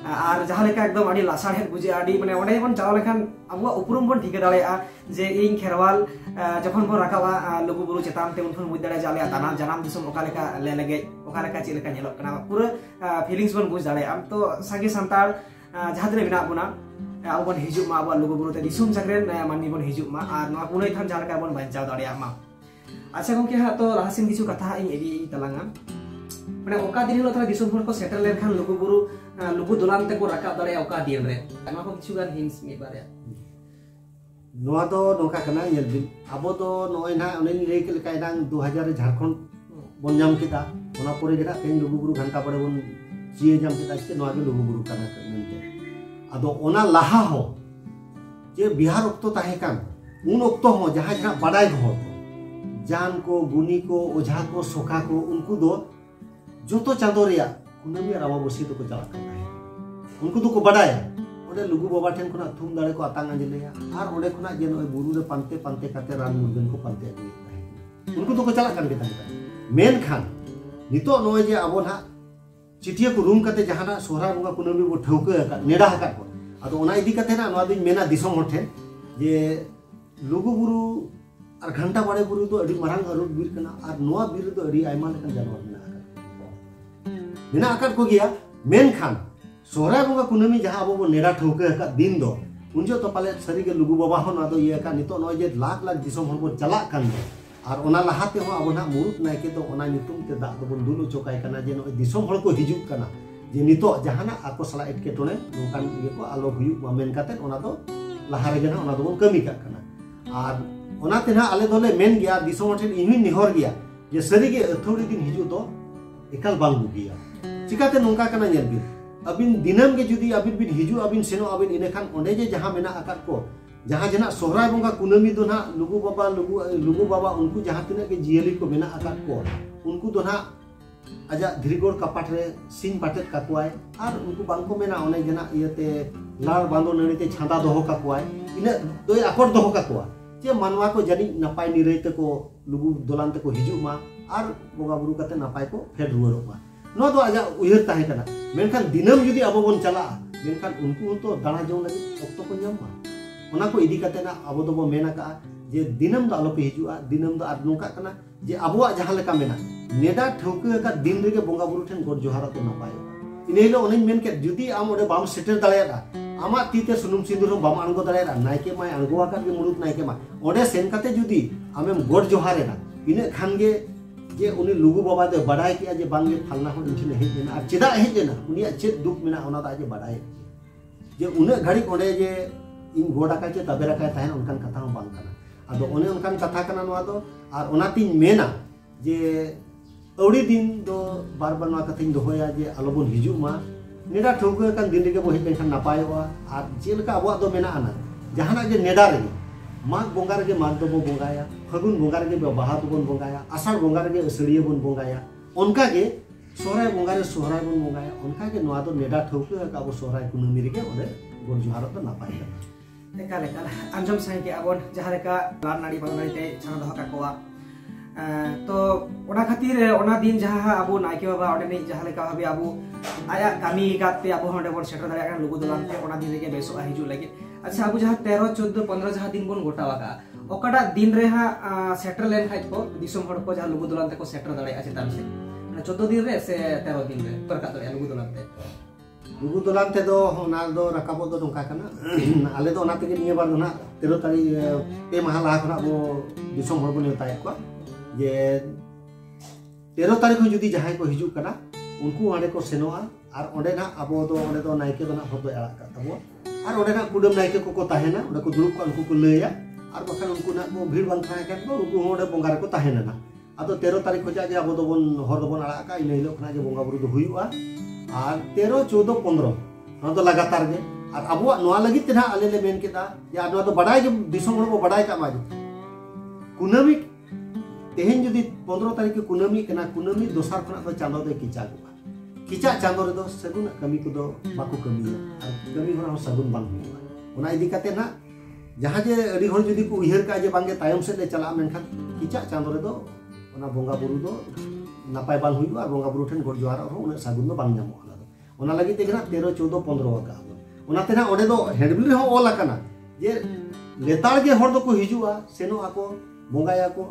और जहाँ लेका एकदम आडी लासाहेट बुझे आडी माने ओंडे बन चाव लेखान अबुआ उपरुम बन ठिका दाड़ेया जे इन खेरवाल जखन बन राकाबा लुगुबुरु चेतान ते उनखन बुझ दाड़े जाले ताना जनाम दिसम ओका लेका ले लगे ओका लेका चे लेका नेलोक कना पूरा फीलिंग्स बन बुझ दाड़े आम तो सागे संतार जहाँ तने मेना बुना अब बन हिजुक मा अब लुगुबुरु ते दिसुम जागरेन माननी बन हिजुक मा और नवा पुनई थान जहाँ लेका बन बांचाव दाड़ेया मा अच्छा गमके हा तो लाहासिन किछु कथा इन एडी तलांगा माने ओका दिन हिलो थरा दिसुम हर को सेटल लेखान लुगुबुरु लुगु दुलान ते को राकाब दाड़े ओका दिन रे मा को किछु गान हिंस मी बारे नोआ दो नोका कना येल बिन अबो दो नोय ना ओने लई के लेका इदां 2000 झारखंड बन जाम किता ओना परे गेदा केन लुगुबुरु घंटा पड़े बन जिए जाम किता के नोआ गे लुगुबुरु कना मेनते अदो ओना लाहा हो जे बिहार ओक्तो ताहे कान उन ओक्तो हो जहां जहां बडाय हो जान को गुनी को ओझा को सोखा को उनको दो जो तो चांदो रिया कुनमी रामाबसी तो को चला करता है उनको तो को बडाया ओडे लुगु बाबा ठेन खुना थुम दाड़े को आतांग अंजलेया और ओडे खुना जे नोय बुरु रे पांते पांते काते रान मुर्गन को पांते आगुय उनको तो को चला कर के मेन खान नितो नोय जे अबो ना चिटिया को रूम काते जहाना सोहरा बुंगा कुनमी बो ठौके का नेडा हका को आदो ओना इदी काते ना नोआ दिन मेना दिसम हर ठेन जे लुगु बुरु और घंटा बाड़े बुरु तो अड़ी मारंग अरुट बीर कना और नोआ बीर तो अड़ी आयमा लेकन जानवर मेना आकात को गया मेन खान सोहराय बुंगा कुनमी जहां अबो बो नेडा ठौके का दिन दो उनजो तो पाले सरी के लुगु बाबा हो ना दो ये का नितो नोय जे लाख लाख दिसम हर बो चला कान दो और ओना लहाते हो अबो ना मुरुत नायके तो ओना नितुम ते दा दो बन दुलु चोकाय कना जे नोय दिसम हर को हिजुक कना जे नितो जहां ना आको सला एटके टोने नोकान ये को आलो हुयु मेन काते ओना दो लहारे गे ना ओना दो कमी का कना और ओना ते ना आले दोले मेन गया दिसम ठेन इनहि निहर गया जे सरी के अथौड़ी दिन हिजु तो एकाल बांग बुगिया चिकाते नोंका कना नेल बिन अबिन दिनम के जुदी अबिन बिन हिजु अबिन सेनो अबिन इनेखान ओंडे जे जहां मेना आकात को जहां जना सोहराय बंगा कुनमी दो ना लुगु बाबा उनको जहां तिना के जियली को मेना आकात को उनको दो ना आजा धीरगोड़ कपाट रे सिंह पाटेत काकुआय और उनको बांको मेना ओने जना इयते लाल बांदो नड़ीते छांदा दोहो काकुआय इने दोय आकोट दोहो काकुआ जे मानवा को जानी नपाय निरैते को लुगु दोलान ते को हिजु मा और बोगा बुरु काते नपाय को फेड रुवारो मा नो तो आजा उयहर ताहे कना मेनखान दिनम जुदी अबो बन चला मेनखान उनको तो दाणा जों लगी ओक्तो को ᱧᱟᱢ मा ओना को इदी काते ना अबो दो बो मेना का जे दिनम दा आलोपे हिजुआ दिनम दा आर नोका कना जे अबोआ जहां लेका मेना नेडा ठौके का दिन रेगे बोंगा बुरु ठेन गोड जोहारा तो नपायो इनेलो ओने मेन के जुदी आम ओडे बाम सेटर दाड़ेया आमा तीते सुनुम सिंदूर बाम आंगो दाड़ेया नायके माय आंगोआ का गे मुरुत नायके मा ओडे सेन काते जुदी आमेम गोड जोहारेना इने खान गे जे उनी लुगु बाबा दे बडाय किया जे बांगे फलना हो इनठिन हेज लेना और चिदा हेज लेना उनिया चेत दुख मेना ओना दा जे बडाय जे उने घड़ी ओडे जे इन गोडा का चे तबेरा का ताहेन उनकान कथा हो बांग कना आदो ओने उनकान कथा कना नोआ दो और ओनातिन मेना जे अवड़ी दिन दो बार बार नोआ कथिन दोहोया जे आलोबन हिजु मा नेडा ठौके कान दिन रेगे बो हेज लेनखान नापायोआ और जेलका अबो दो मेना आना जहाना जे नेडा रे माघ बोंगा रे माघ दो बोंगाया फागुन बोंगा रे बाहा दो बन बोंगाया आषाढ़ बोंगा रे असड़िया बन बोंगाया उनका गे सोहराय बंगा रे सोहराय बन बंगाया उनका के नवा दो नेडा ठौके अब सोहराय कुनमी रे के ओले गोर जोहार तो नापाय एकाल एकाल आंजम साई के आबोन जहां लेका लार नाड़ी बांगड़ी ते छाना दह काकोआ तो ओना खातिर ओना दिन जहां अबो नायके बाबा ओडे नि जहां लेका भाबे अबो आया कामी गाते अबो होंडे बोन सेटर दाया कान लुगु दोलान ते ओना दिन रे बेसो हिजु लगे अच्छा अबो जहां 13 14 15 जहां दिन बोन गोटावाका ओकाडा दिन रे हा सेटर लेन खाइ को दिसम हड़ को जहां लुगु दोलान ते को सेटर दाया चेतान से 14 दिन रे से 13 दिन रे परका दाया लुगु दोलान ते दो होना दो रकाबो दो नोका कना आले दो ओना तेगे निया बार दो ना 13 तारीख पे माह लाहा खना बो दिसम हड़ बो नेताय को जे 13 तारीख जुदी जहां को हिजु कना उनको आडे को सेनोआ और ओंडे ना अबो दो ओंडे दो नायके दो ना हतो एड़ा का तबो और ओंडे ना कुडम नायके को ताहेना ओंडे को दुरुब को उनको को लैया और बखान उनको ना को भीड़ बांग थाय का तो उनको ओंडे बोंगा रे को ताहेना ना आतो 13 तारीख खजा जे अबो दो बोन हर दो बोन आड़ा का इन हिलो खना जे बोंगा बुरु दो हुयुआ और 13 14 15 ना तो लगातार गे और अबो नोआ लगी तेना आले ले मेन केदा या नोआ तो बडाय जे दिसम हड़ को बडाय का माजे कुनमी तेहेन जुदी 15 तारीख के कुनमी कना कुनमी दोसार खना तो चांदो दे किचा चांदो रे दो सगुन कमी को दो बाको कमी कमी होना सगुन बांग ओना इदी काते ना जहां जे अडी होर जुदी को उहर का जे बांगे तायम से ले चला मेनखान किचा चांदो रे दो ओना बोंगा बुरु दो नापाय बांग हुई और बोंगा बुरु ठेन गोड जोहार और ओना सगुन दो बांग नामो ओना लगी ते ना 13 14 15 का ओना ते ना ओडे दो हेडबिल रे हो ओला कना जे लेतार के होर दो को हिजुआ सेनो आको बोंगाया को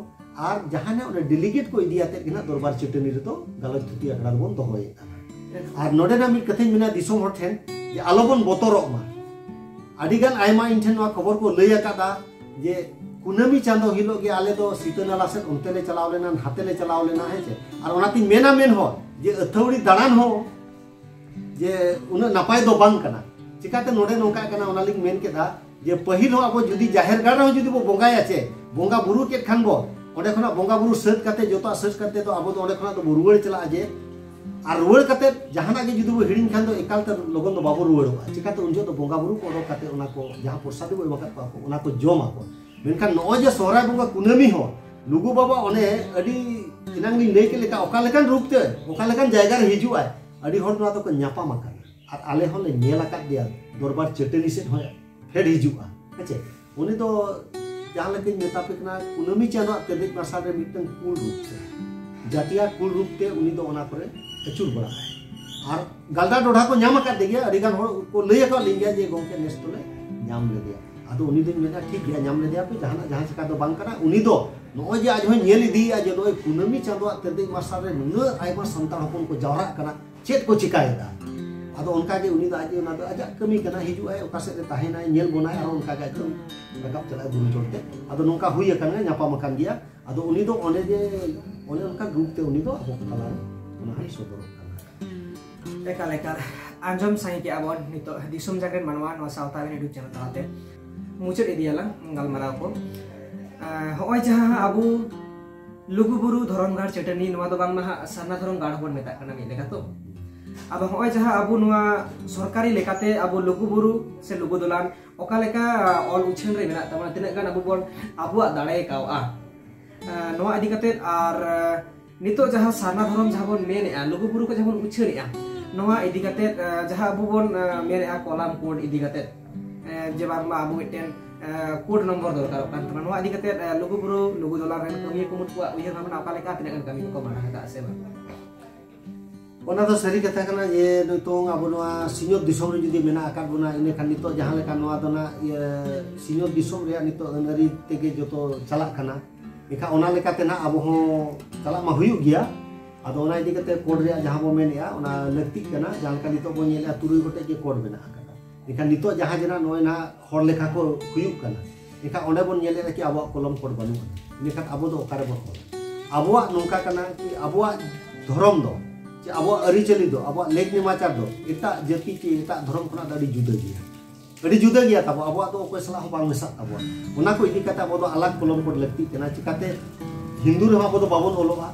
और जहां ने डेलीगेट को इदियाते कि ना दरबार चटनी रे तो गलत थुती अखड़ा बोन दोहोय और नोडे ना मिट कथे मिना दिसोम हर ठेन जे आलोबन बोतरोक मा आदिगान आयमा इन ठेन खबर को लैया कादा जे कुनमी चांदो हिलो गे आले दो सीतनाला से उनते ले चलाव लेना हाते ले चलाव लेना है जे और ओनाती मेना मेन हो जे अथौड़ी दाड़ान हो जे उन नापाय दो बांग कना चिकाते नोडे नोका कना ओनालिंग मेन केदा जे पहिल हो अब जुदी जाहिर गाड़ हो जुदी बो बोंगाया चे बोंगा बुरु के खान बो ओडे खना बोंगा बुरु सत काते जोता सच करते तो अब ओडे खना तो रुवाड़ चला जे और रुवाड़ काते जहाना के जुदी बो हिडिन खान तो एकाल त लगन दो बाबू रुवाड़ोआ चिकाते उन जो तो बोंगा बुरु को ओडो काते ओना को जहां प्रसाद बो एमाकत पाको ओना को जोमा को मेनखान नो जे सोहराय बोंगा कुनमी हो लुगु बाबा ओने अडी इनांग नि लेके लेका ओका लेकान रूप ते ओका लेकान जायगा रे हिजु आय अडी होर नो तो को न्यापा मकान और आले होले नेला का दिया दरबार चटनी से हो फेड हिजुआ हेचे उनी तो जहां लगे नेता पेकना कुनमी चानो तेदिक मासा रे मिटन कुल रूप से जातिया कुल रूप ते उनी तो ओना करे अचुर बड़ा है और गलदा डोढा को न्याम का देगे अडिगान होर को लैया को लिंगिया जे गोंके नेस तोले न्याम ले दिया आदो उनी दिन मेना ठीक गया न्याम ले दिया पे जहां जहां से का दो बांग कना उनी दो नो जे आज हो नेल दिया जे नो कुनमी चांदो तेदिक मासा रे न आइमा संतान हपन को जावरा कना चेत को चिकायदा आदो उनका के उनी दा जे उना दो आजा कमी कना हिजु आय ओका से ताहेना नेल बोनाय और उनका के तो रकब चला गुरु चोरते आदो नोका हुई कना न्यापा मकान गया आदो उनी दो ओने जे ओने उनका ग्रुप ते उनी दो अब कला ओना हाई सोदरो कना एकाल एकाल आंजम साई के आबोन नितो दिसुम जागरेन मानवा नो सावता रे यूट्यूब चैनल ताते मुचद इदियालां गालमाराव को होय जहां आबू लुगु बुरु धरमगार चटनी नवा दो बांग मा सारना धरम गाड़ होन मेता कना मी लेका तो अब होय जहां आबू नवा सरकारी लेकाते आबू लुगु बुरु से लुगु दोलान ओका लेका ऑल उछन रे मेना तमा तिना गान आबू बोन आबुआ दाड़े कावा नवा इदी कते आर नितो जहां सारना धरम जहां बोन मेनेआ लुगु बुरु को जहां उछरेआ नवा इदी कते जहां आबू बोन मेनेआ कॉलम कोड इदी कते जे बांगमा आबू मिटेन कोड नंबर दरकार kan teman wa adi kate lugu buru lugu dolar ren kami kumut wa uya namna apa leka tina kan kami ko mana hata ase ba ona to sari kata kana ye nitong abu noa sinyot disom re judi mena akad buna ine kan nito jahan leka noa dona ye sinyot disom re nito ngari tege joto calak kana eka ona leka tena abu ho calak ma huyuk gia ado ona idi kate code re jahan bo men ya ona lekti kana jahan kan nito bo nyela turui gote je code mena इखान नितो जहां जना नोय ना हर लेखा को हुयुक कना इखा ओंडे bone नेले कि आबो कलम कोड बानु इखान आबो दो ओकारे बोन आबो नोंका कना कि आबो धर्म दो जे आबो अरिचली दो आबो लेख निमाचार दो एटा जाति कि एटा धर्म खना अडी जुदा गया तब आबो दो ओको सला बांग मेसा आबो ओना को इदि कता आबो दो अलग कलम कोड लगती कना चिकाते हिंदू रे आबो दो बाबन ओलोआ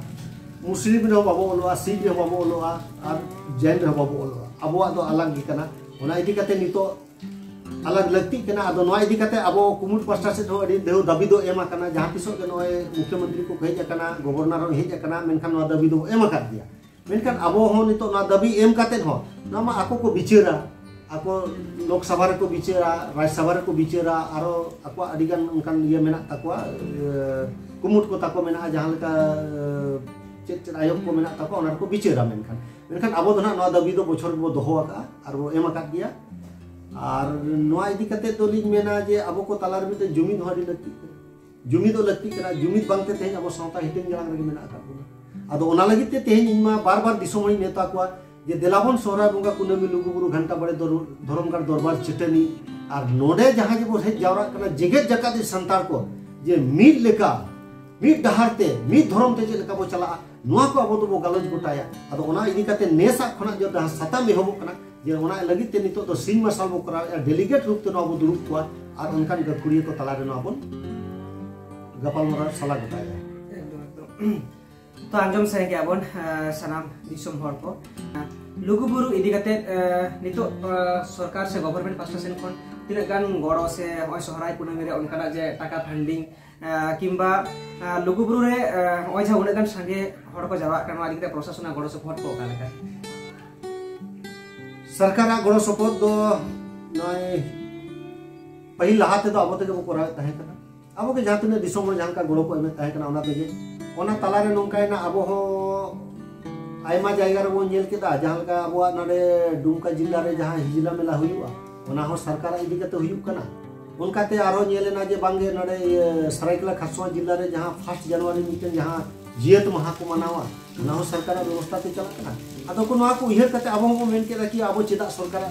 मुस्लिम रे बाबो ओलोआ सिख रे बाबो ओलोआ और जैन रे बाबो ओलोआ आबो दो अलग गी कना ओना इदी कते नितो अलग लगती कना आदो नोआ इदी कते आबो कुमुट पास्टा से अडी देव दाबी दो एमा कना जहां तिसो के नोय मुख्यमंत्री को हेज कना गवर्नर हेज कना मेनखान नोआ दाबी दो एमा कर दिया Menkan abo hon itu na dabi em katen ho. Nama aku ko bicara. Aku Lok Sabha ko bicara, Raj Sabha ko bicara, aro aku adigan kan dia menak takwa kumut ko takwa menak jahan leka cek ayok ko menak takwa onar ko bicara menkan abo do na no dabi do bochor bo doho aka aro em akat dia. Ar noa idi kate to lin mena je abo ko talar mite jumid hadi lakti. Jumid do lakti kana jumid bangte teh abo sauta hiting jalan lagi menak akat ko. Ado ona lagi te teh inma bar disomoi neta ko जे देलाबन सोहराय बंगा कुनामी लुगुबुरु घंटा बड़े धर्मगार दरबार चटनी और नोडे जहां जे hedge Jaora कना जेगेत जकात संतार को जे mid लेका mid डहारते mid धर्म ते जे लेका बो चला नुआ को अबो तो गलज गोटाया अदो ओना इदी काते नेसा खना जो सताम एहबो कना जे ओना लगी ते नितो तो सिंह मसाल बो करा डेलीगेट रूप ते अबो दुरुप को और उनकान गखुरिया को तला देनो अबन गपाल मरा सला गोटाया तो आंजम से के अबन सनाम दिसम हर को लुगुबुरु इदी कते नितो सरकार से गवर्नमेंट पास्टा सेन कोन तिना गान गड़ो से ओय सोहराय कुनामी रे उनकाना जे टाका फंडिंग किंबा लुगुबुरु रे ओय जा उने गान संगे हर को जावा कान आदि कते प्रशासन गड़ो सपोर्ट को कालेका सरकार गड़ो सपोर्ट दो नय पहिल लाहाते तो अब तक को कराय ताहे कना अब के जातने दिसम जहां का गड़ो को एमे ताहे कना ओना तेगे ओना तालारे नोंकायना अब हो आयमा जायगा रे बोन जेल केदा जहां का अब नडे दुमका जिल्ला रे जहां हिजला मेला हुयुआ ओना हो सरकार इदी कते हुयुक कना उनकाते आरो नेलेना जे बांगे नडे सरायकेला खासवा जिल्ला रे जहां 1 जनवरी मिटन जहां जियत महा को मनावा ओना हो सरकार व्यवस्था ते चला कना अदो को नवा को उहेर कते अब हो मेन केदा कि अब चेदा सरकार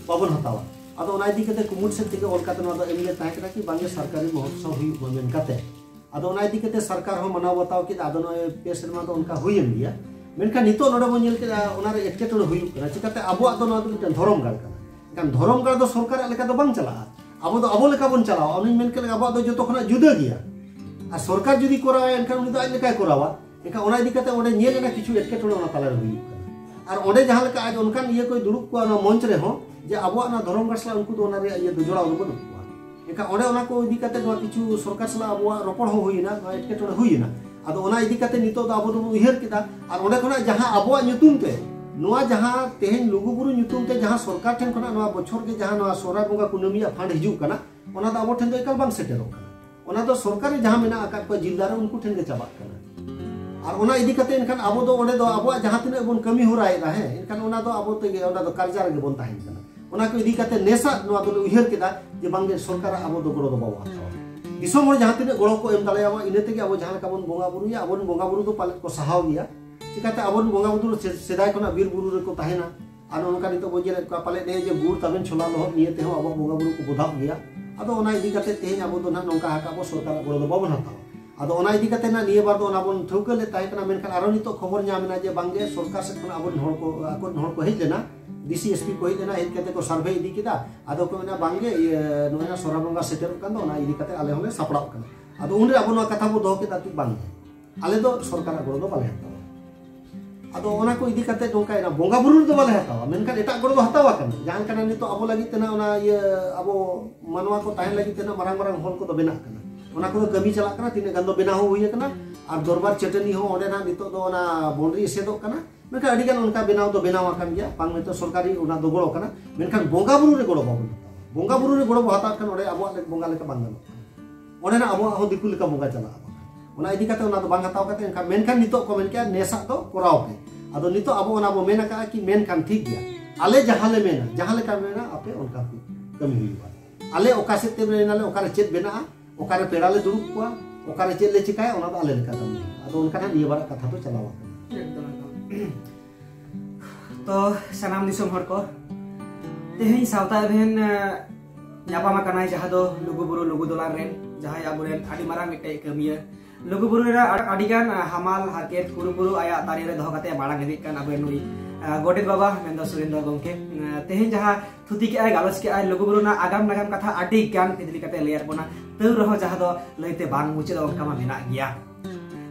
बाबन हतावा अदो ओना इदी कते कुमुट से तिके ओलकाते नवा दो एमिले ताहे कना कि बांगे सरकारी महोत्सव हुयुक मेन कते अदो ओना इदी कते सरकार हो मनाव बताव कि अदो नय पे शर्मा दो उनका हुयन गया मेनका नितो नोडे बन जेल के ओनारे एटकेटोड़े हुयुक कना चिकाते अबो दो नवा दो मिटन धरम गाड़ कना kan धरम गाड़ दो सरकार लेका दो बांग चला अबो दो अबो लेका बन चलाओ उनी मेन के अबो दो जतो खना जुदा गया आ सरकार जदी करावा एनखान उनी दो आज लेका करावा एका ओना इदी कते ओडे नेलेना किछु एटकेटोड़े ओना ताला रे हुयुक कना आर ओडे जहां लेका आज उनकान ये कोई दुरुप को ना मंच रे हो जे अबो ना धरम गाड़ सला उनको दो ओना रे ये दो जोड़ा उनको एका ओडे ओना को इदी कते दो किछु सरकार सला अबो रोपड़ हो हुइना एटकेटोड़े हुइना अदो ओना इदी कते नितो दो अबो दो उहिर किदा आर ओडे खना जहां अबो nyutum ते नोआ जहां तेहेन लुगुबुरु nyutum ते जहां सरकार ठेन खना नोआ बछर के जहां नोआ सोहराय बंगा कुनामिया फंड हिजु कना ओना दो अबो ठेन दो एकाल बांग सेटेरो कना ओना दो सरकार जहां मेना आका को जिल्ला रे उनको ठेन के चाबा कना आर ओना इदी कते एनखान अबो दो ओडे दो अबो जहां तिने बन कमी होराय दा है एनखान ओना दो अबो ते ओना दो कर्जा रे बन ताहेन कना ओना को इदी कते नेसा नोआ दो उहिर किदा जे बांगे सरकार अबो दो गड़ो दो बाबा दिसोम हर जहां तिने गड़ो को एम दालेयावा इने तेगे अब जहां का बन बोंगा बुरुया अब बोंगा बुरु दो पाले को सहाव गया चिकाते अब बोंगा बुरु सेदाय खना बीर बुरु रे को ताहेना आर उनका नितो बोजेरे का पाले ने जे गुड़ तबेन छोला लोह निये ते हो अब बोंगा बुरु को बोधा गया अदो ओना इदी कते तेहेन अब दो ना नोंका हाका बो सरकार गड़ो दो बाबन हताव अदो ओना इदी कते ना निये बार दो ओना बोन ठौके ले ताहे कना मेनखान आरो नितो खबर न्यामेना जे बांगे सरकार से खना अब हर को हेज लेना DCSP को हेज लेना हेज कते को सर्वे इदी किदा अदो को मेना बांगे नोना सोहरा बंगा सेटर कान दो ओना इदी कते आले होले सापड़ाव कना अदो उनरे अब नोआ कथा बो दो केदा तु बांगे आले दो सरकार गड़ो दो बाले हतावा अदो ओना को इदी कते नोंका ना बोंगा बुरु दो बाले हतावा मेनखान एटा गड़ो दो हतावा कना जहां कना नितो अब लागि तेना ओना ये अब मानवा को ताहेन लागि तेना मारंग मारंग हॉल को दो बेना कना ओना को कमी चला कना तिने गंदो बेना हो हुई कना और दरबार चटनी हो ओडे ना नितो दो ओना बाउंड्री एसेदो कना मेनखान अडी गान उनका बेनाव दो बेनाव आकान गया पांग में तो सरकारी ओना दो गड़ो कना मेनखान बोंगा बुरु रे गड़ो बाबन बोंगा बुरु रे गड़ो हता कन ओडे अब बोंगा लेका बांग ओडे ना अब हो दिकु लेका बोंगा चला ओना इदी कते ओना दो बांग हताव कते एनखान मेनखान नितो को मेन के नेसा दो कोराव पे अदो नितो अब ओना बो मेना का कि मेनखान ठीक गया आले जहां ले मेना जहां लेका मेना आपे उनका कमी हुई आले ओका से ते मेना ले ओका रे चेत बेना ओका रे पेड़ा ले दुरुप कोआ ओका रे चेत ले चिकाय ओना दो आले लेका कमी अदो उनका ना निये बार कथा तो चलावा तो सनाम दिसम हर को तेहेन सावता बेन ᱧᱟᱯᱟᱢ ᱟᱠᱟᱱᱟᱭ ᱡᱟᱦᱟᱸ ᱫᱚ ᱞᱩᱜᱩᱵᱩᱨᱩ ᱞᱩᱜᱩ ᱫᱚᱞᱟᱱ ᱨᱮᱱ ᱡᱟᱦᱟᱸᱭ ᱟᱵᱚᱨᱮᱱ ᱟᱹᱰᱤ ᱢᱟᱨᱟᱝ ᱢᱤᱫᱴᱮᱡ ᱠᱟᱹᱢᱤᱭᱟᱹ ᱞᱩᱜᱩᱵᱩᱨᱩ ᱨᱮ ᱟᱹᱰᱤᱜᱟᱱ ᱦᱟᱢᱟᱞ ᱦᱟᱨᱠᱮᱛ ᱠᱩᱨᱩᱵᱩᱨᱩ ᱟᱭᱟᱜ ᱛᱟᱹᱨᱤ ᱨᱮ ᱫᱚᱦᱚ ᱠᱟᱛᱮ ᱢᱟᱲᱟᱝ ᱤᱫᱤᱜ ᱠᱟᱱ ᱟᱵᱚ ᱱᱩᱭ गोडेत बाबा मेंदो सुरेंद्र गंके तेहेन जहां थुती के आय गालस के आय लुगुबुरु ना आगाम नागाम कथा आडी गान पिदली कते लेयर बोना तौ रहो जहां दो लइते बांग मुचे दो ओनका मा मेना गया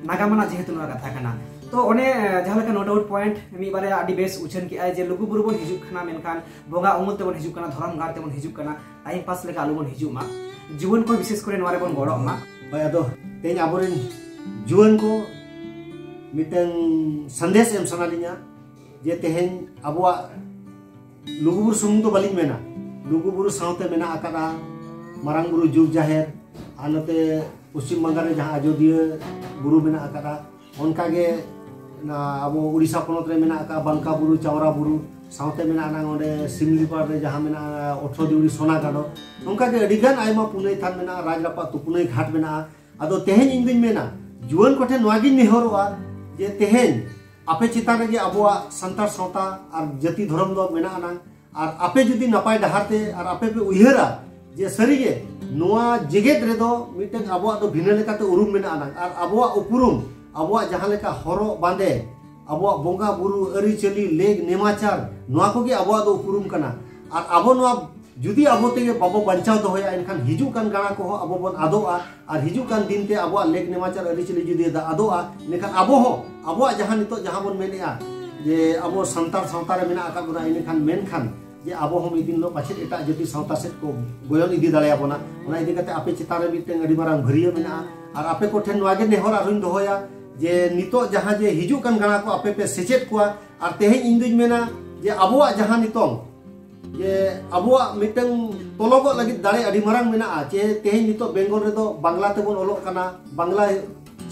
नागामना जेहेतु नोआ कथा कना तो ओने जहां लका नो डाउट पॉइंट मी बारे आडी बेस उछन के आय जे लुगुबुरु बोन हिजुक खाना मेनखान बोंगा उमुल ते बोन हिजुक खाना धरम गार ते बोन हिजुक खाना टाइम पास लेका आलु बोन हिजुक मा जीवन को विशेष करे नोरे बोन गड़ो मा भाई अदो तेज आबोरेन जीवन को मिटन संदेश M सनालिया je teheny abuak Luguburu sumung do baling mena, Luguburu saute mena akada Marang Buru Juk Jaher, anote Pusim Bangar jaha Ajodia buru mena akada, onkage na abo Urisa ponot re mena akada Bangka Buru Chawra Buru, saute mena nang onde Simlipar re jaha mena 18 diuri Sona Gado, onkage adigan aima punai than mena Rajrapa tupunai ghat mena, ado teheny ing duñ mena, juan kote noagin nehoroa je teheny ape चितान गे अबुआ संतार सावता और जाति धर्म दो मेना आना और आपे जुदी नपाय डहारते और आपे पे उयहरा जे सरीगे नोआ जेगेत रेदो मिटेन अबुआ दो भिना लेकाते उरुम मेना आना और अबुआ उपुरुम अबुआ जहां लेका हरो बांदे अबुआ बोंगा बुरु अरी चली लेग नेमाचार नोआ को गे अबुआ दो उपुरुम कना और अबो नोआ जुदी अबो तेगे बाबो बंचाव दो होया इनखान हिजू कान गाना को अबो बन आदोआ और हिजू कान दिन ते अबो लेग नेमाचार अरी चली जुदी दा आदोआ इनखान अबो हो अबो जहां नितो जहां बन मेनेआ जे अबो संतार सावता रे मेना आका गुना इनखान मेनखान जे अबो हम इदिन लो पाछे एटा जति सावता सेट को गोयन इदी दाड़े आबोना ओना इदी कते आपे चितान रे मिटेन अडी मारांग भरिया मेना और आपे को ठेन वागे नेहर आरुन दोहोया जे नितो जहां जे हिजू कान गाना को आपे पे सेचेत कोआ और तेहे इंदुज मेना जे अबो जहां नितो जे अबुआ मिटन तोलोगो लगी दाड़े अडी मारांग मेना चे तेहे नितो बेंगल रे दो बांग्ला ते बोन ओलोक कना बांग्ला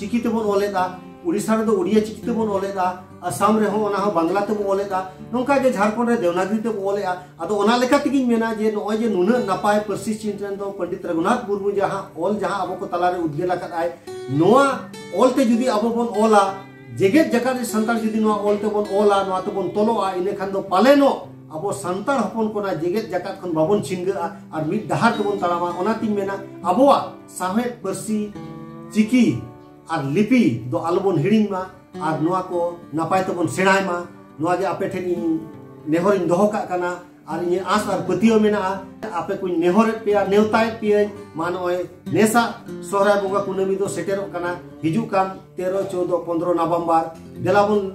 चिकी ते बोन ओलेदा उड़ीसा रे दो उड़िया चिकी ते बोन ओलेदा असम रे हो ओना हो बांग्ला ते बोन ओलेदा नोंका जे झारखंड रे देवनागरी ते बोन ओलेआ आदो ओना लेका तिगिन मेना जे नोय जे नुना नापाय परसिस चिंतन दो पंडित रघुनाथ मुर्मू जहां ओल जहां अबो को तला रे उद्गेला कद आय नोआ ओल ते जुदी अबो बोन ओला जेगेत जकात संतान जुदी नोआ ओल ते बोन ओला नोआ ते बोन तोलोआ इने खान दो पालेनो अब संतार हपन को जेगेत जाकात खन बाबन छिंगा और मिद डहार तबन तड़ामा ओनाती मेना अबुआ साहेब परसी चिकी और लिपि दो आलोबन हिड़िंग मा और नोआ को नापाय तबन सेणाय मा नोआ जे आपे ठेन नेहर इन दोहो काग काना और इन आस और पतियो मेना आपे को नेहर पेया नेवताय पेय मान ओय नेसा सोहराय बोंगा कुनमी दो सेटेरो काना हिजु कान 13 14 15 नवंबर देलाबन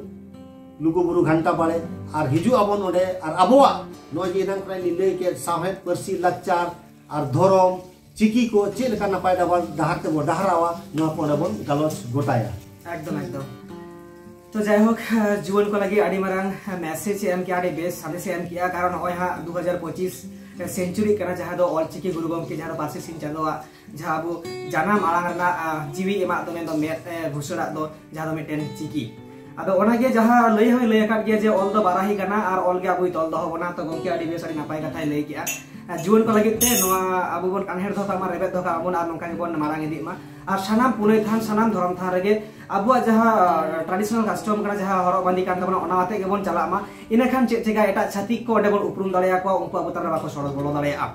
लुगुबुरु घंटा बाड़े और हिजू आबन ओडे और अबुआ नोय जे नंग प्राय ले के साहेब परसी लक्चार और धरम चिकी को चेल का नपाय डाबर डहार ते बो डहारावा नो को बन गलस गोटाया एकदम एकदम तो जाय होक जीवन को लगी आडी मारांग मैसेज एम के आडी बेस संदेश एम किया कारण होय हा 2025 सेंचुरी कना जहां दो ऑल चिकी गुरु गम के जहां पासे सिन चंदोआ जहां अबो जानाम आलांग रना जीवी एमा तो मेन दो मे भुसड़ा दो जहां दो मेटेन चिकी अब ओनागे जहां लय होय लय काट गया जे ऑल दो बाराही गाना और ऑल गे अबुई तोल दो होना तो गमके आडी बेस आडी नापाय कथाय लय किया जीवन को लगी ते नोआ अबो बन कानहेर दो मा रेबेत दो का अबन आर नोंका बन मारांग इदी मा और सानाम पुनय थान सानाम धरम थान रेगे अबुआ जहां ट्रेडिशनल कस्टम कना जहां हरो बांदी कान तबना ओना आते गेबन चला मा इना खान चे चेगा एटा छातिक को डेबल उपरुम दाड़िया को उनको अबतार बाको सड़क बोलो दाड़िया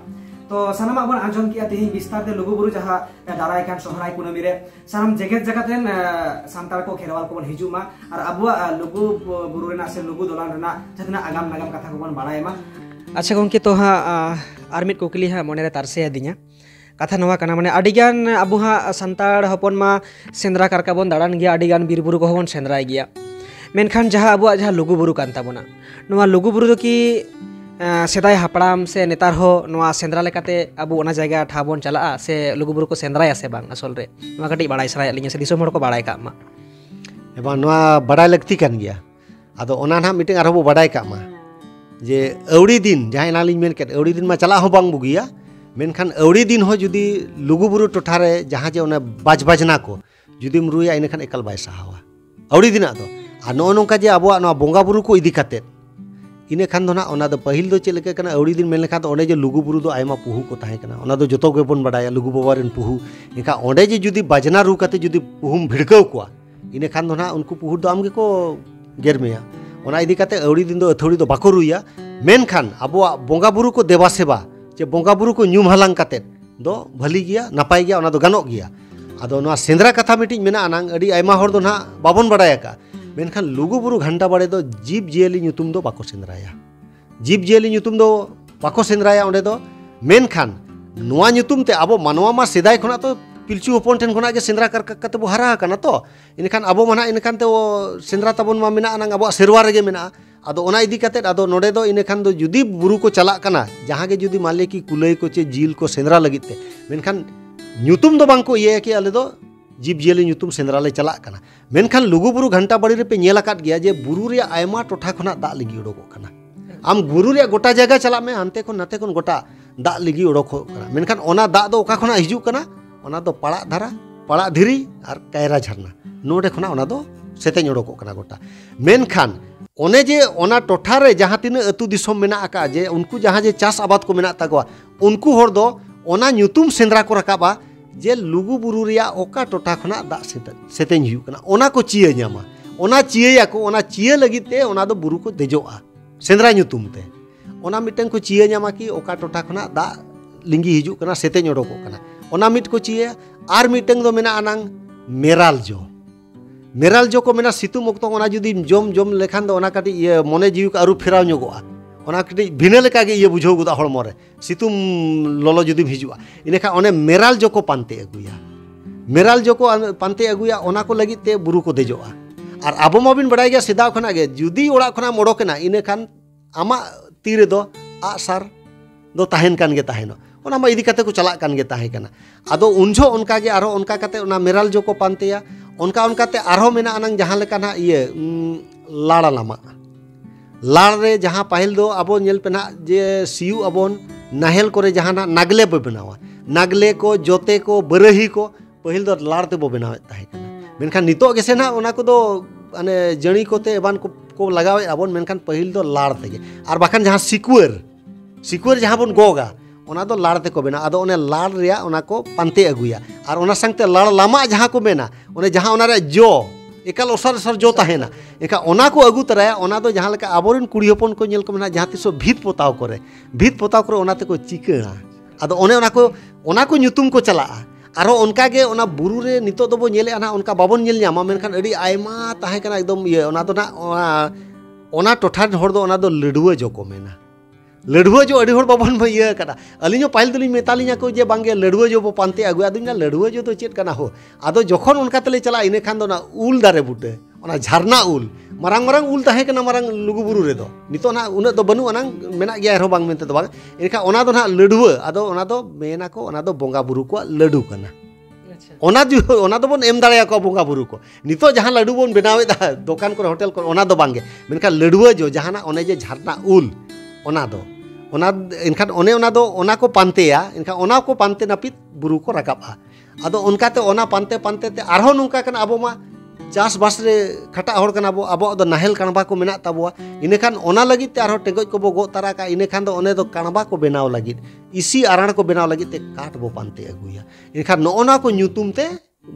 तो सानाम बन आंजम किया तेही विस्तार ते लुगुबुरु जहां दाराय कान सोहराय कुनमी रे सानाम जेगेत जगतेन सांतार को खेरवाल को बन हिजुमा और अबुआ लुगुबुरु रेना से लुगु दोलान रेना जतना आगाम नागाम कथा को बन बाड़ाय मा अच्छा गंके तो हा आर मिट कुकली हा मने रे तारसे दिया कथा नवा कना माने अडिगान अबु हा संताड़ हपन मा सेंद्रा कारका बन दाड़ान गया अडिगान बीरबुरु को बन सेंद्राय गया मेनखान जहां अबुआ जहां लुगुबुरु कान ताबोना नवा लुगुबुरु दो की सेदाय हापड़ाम से नेतार हो नवा सेंद्रा लेकाते अबु ओना जायगा ठाबन चला से लुगुबुरु को सेंद्राया से बांग असल रे नवा कटी बाड़ाय सराय लिंग से दिसोम हड़ को बाड़ाय का मा एबा नवा बाड़ाय लगती कान गया आदो ओना ना मीटिंग आरो बाड़ाय का मा जे अवड़ी दिन जहां नालिंग मेन के अवड़ी दिन मा चला हो बांग बुगिया मेनखान अवड़ी दिन हो जुदी लुगुबुरु टोठा रे जहां जे ओना बाजना को जुदीम रुया इनखान एकल बाय साहावा अवड़ी दिन दो आ नो नोंका जे अबुआ नो बोंगा बुरु को इदी काते इने खान दो ना ओना दो पहिल दो चेलेके कना अवड़ी दिन मेन लेखा तो ओंडे जे लुगुबुरु दो आयमा पुहु को ताहे कना ओना दो जतो गेबन बाडाया लुगु बाबा रेन पुहु इनका ओंडे जे जुदी बाजना रु काते जुदी पुहुम भिड़काव कोआ इने खान दो ना उनको पुहु दो आमगे को गेरमेया ओना इदी काते अवड़ी दिन दो अथौड़ी दो बाको रुया मेनखान अबुआ बोंगा बुरु को देवा सेवा जे बोंगा बुरु को ᱧᱩᱢ हालांग काते दो भली गया नापाय गया ओना दो गानोक गया आदो नोआ सेंद्रा कथा मिटिज मेना अनांग अडी आयमा हर दो ना बाबन बाडाया का मेनखान लुगुबुरु घंटा बाड़े दो जीव जियली ᱧᱩᱛᱩᱢ दो बाको सेंद्राया जीव जियली ᱧᱩᱛᱩᱢ दो बाको सेंद्राया ओंडे दो मेनखान नोआ ᱧᱩᱛᱩᱢ ते आबो मानवा मा सेदाय खना तो पिलचू हपन ठेन खना गे सेंद्रा करते बो हारा कना तो इनखान आबो माना इनखान ते सेंद्रा तबन मा मेना अनांग आबो सेरवा रेगे मेना आदो ओना इदी काते आदो नोडे दो इनखान दो जुदी बुरु को चला कना जहां गे जुदी मान ले कि कुलई को चे जील को सेंद्रा लगित ते मेनखान ᱧᱩᱛᱩᱢ दो बांको ये कि आले दो जीव जियाली nyutum सेंद्रा ले चलाक कना मेनखान लुगुबुरु घंटा बाड़ी रे पे नेल आकाद गया जे बुरु रे आयमा टोठा खना दा लिगी उडोगो कना आम बुरु रे गोटा जगह चला में हानते खन नाते खन गोटा दा लिगी उडोगो कना मेनखान ओना दा दो ओका खना हिजू कना ओना दो पड़ा धारा पड़ा धीरी और कायरा झरना नोडे खना ओना दो सेतेñ उडोगो कना गोटा मेनखान ओने जे ओना टोठा रे जहां तीन अतु दिसोम मेना आका जे उनको जहां जे चास आबाद को मेना ताकवा उनको हर दो ओना nyutum सेंद्रा को रकाबा जे लुगुबुरु रिया ओका टोठा खना दा सेतेñ हुयु कना ओना को चिया ᱧामा ओना चिया को ओना चिया लगित ते ओना दो बुरु को देजोआ सेंद्रा nyutum ते ओना मिटन को चिया ᱧामा कि ओका टोठा खना दा लिंगी हिजु कना सेतेñ उडोगो कना ओना मिट को चिया आर मिटन दो मेना अनांग मेराल जो को मेना सितुम ओक्तो ओना जुदी जम जम लेखान दो ओना काटी ये मने जीव को आरु फेराव ᱧᱚᱜᱚᱜᱼᱟ ओना काटी भिना लेका गे ये बुझाव गुदा हड़मो रे सितुम ललो जुदी हिजुआ इनेखा ओने मेराल जो को पानते अगुया मेराल जो को पानते अगुया ओना को लगी ते बुरु को देजोआ और आबो माबिन बड़ाय गया सिदा खना गे जुदी ओड़ा खना मोड़ोकेना इनेखान आमा ती रे दो आसार दो ताहेन कान गे ताहेनो ओना मा इदी काते को चला कान गे ताहे कना आदो उनझो उनका गे आरो उनका काते ओना मेराल जो को पानतेया उनका उनकाते आरो मेना अनंग जहां लेका ना ये लाड़ा लामा लाड़ रे जहां पाहिल दो अबो नेल पे ना जे सियु अबोन नाहेल करे जहां ना नागले बो बनावा नागले को जोते को बरही को पहिल दो लाड़ ते बो बनावे ताहे कना मेनखान नितो गेसे ना ओना को दो अने जणी कोते एबान को लगावे अबोन मेनखान पहिल दो लाड़ तेगे आर बाखान जहां सिकुर जहां बोन गोगा ओना दो लाड़ ते को बेना आदो ओने लाड़ रिया ओना को पानते अगुया और ओना संगते लाड़ लामा जहां को बेना ओने जहां ओना रे जो एकाल ओसर ओसर जो ताहेना एका ओना को अगु तराया ओना दो जहां लेका आबोरिन कुड़ी हपन को नेल को मेना जहां तिसो भीत पोताव करे ओना ते को चिकना आदो ओने ओना को nyutum को चला आरो उनका गे ओना बुरु रे नितो दो बो नेले आना उनका बाबन नेल ᱧामा मेनखान अडी आयमा ताहे कना एकदम ये ओना दो ना ओना टोठा हर दो ओना दो लडुआ जो को मेना लडुआ जो अड़ी हर बाबन में ये कना अलिño पाइल दली मेतालिña को जे बांगे लडुआ जो बो पानते अगुया दुना लडुआ जो तो चेत कना हो आदो जखन उनका तले चला इने खान दो ना उल दारे बुटे ओना झरना उल मारंग मारंग उल ताहे कना मारंग लुगुबुरु रे दो नितो ना उन दो बनु अनांग मेना गया रो बांग मेनते दो बांग एका ओना दो ना लडुआ आदो ओना दो मेना को ओना दो बोंगा बुरु को लडु कना ओना दो बोन एम दाड़े को बोंगा बुरु को नितो जहां लडु बोन बनावे दा दुकान को होटल को ओना दो बांगे मेनका लडुआ जो जहां ओने जे झरना उल ओना दो इनखान ओने ओना दो ओना को पानतेया इनखान ओना को पानते नापित बुरु को रकाबा आदो उनकाते ओना पानते पानते ते आरो नुका कना आबो मा चास बास रे खटा हर कना आबो दो नाहेल कणबा को मेना ताबोआ इनेखान ओना लगी ते आरो टेगoj को बो गो तारा का इनेखान दो ओने दो कणबा को बनाव लगी इसी आराण को बनाव लगी ते काट बो पानते अगुया इनखान नोना को nyutum ते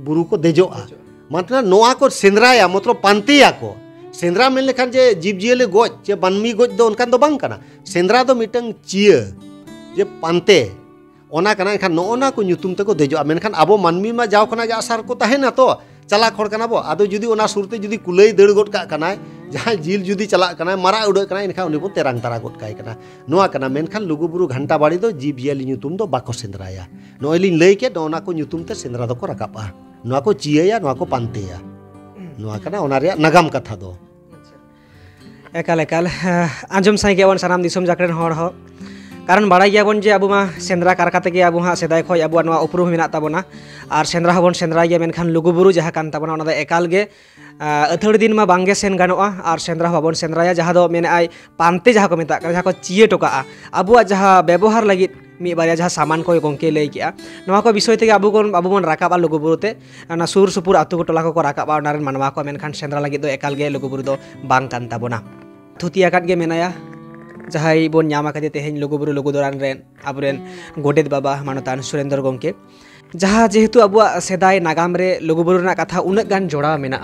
बुरु को देजोआ मतलब नोआ को सेंद्राया मतलब पानतेया को सेंद्रा मेन लेखान जे जीव जियाले गोज जे बानमी गोज दो उनकान दो बांग कना सेंद्रा दो मिटंग चिया जे पानते ओना कना एखान नोना को nyutum ते को देजोआ मेनखान आबो मानमी मा जाव खना जा आसार को ताहेना तो चला खड़ कना बो आदो जुदी ओना सुरते जुदी कुलई दड़ गोट का कना जहां जिल जुदी चला कना मारा उड़ कना इनखा उनी बो तेरांग तारा गोट काय कना नोआ कना मेनखान लुगुबुरु घंटा बाड़ी दो जीव जियाली nyutum दो बाको सेंद्राया नोइलिन लई के नोना को nyutum ते सेंद्रा दो को रकापा नोआ को चिया नोआ को पानतेया नोआ कना ओना रे नागाम कथा दो एकाल एकाल आंजम साई के बन सानाम दिसम जाकरेन हर हो कारण बाड़ाय गयाबन जे आबो मा सेंद्रा कारकाते गे आबो हा सेदाय खय आबो नवा उपरुम मेना ताबोना और सेंद्रा हबन सेंद्रा गे मेनखान लुगुबुरु जहा कान ताबोना ओना द एकाल गे अथड़ दिन मा बांगे सेन गानोआ और सेंद्रा हबन सेंद्राया जहा दो मेने आय पानते जहा को मेता जहा को चिए टोका आबो जहा व्यवहार लगी मी बारिया जहा सामान को गंके लई किया नवा को विषय ते आबो बन राकाबा लुगुबुरुते ना सुर सुपुर आतु को टोला को राकाबा ओनारेन मानवा को मेनखान सेंद्रा लगी दो एकाल गे लुगुबुरु दो बांग कान ताबोना थुतिया काट गे मेनाया जहाई बोन नामा कदे तेहेन लुगुबुरु लुगुदोरान रेन आबरेन गोडेत बाबा मानतान सुरेंद्र गंके जहा जेहेतु अबुआ सेदाय नागाम रे लुगुबुरु ना कथा उनक गान जोड़ा मेना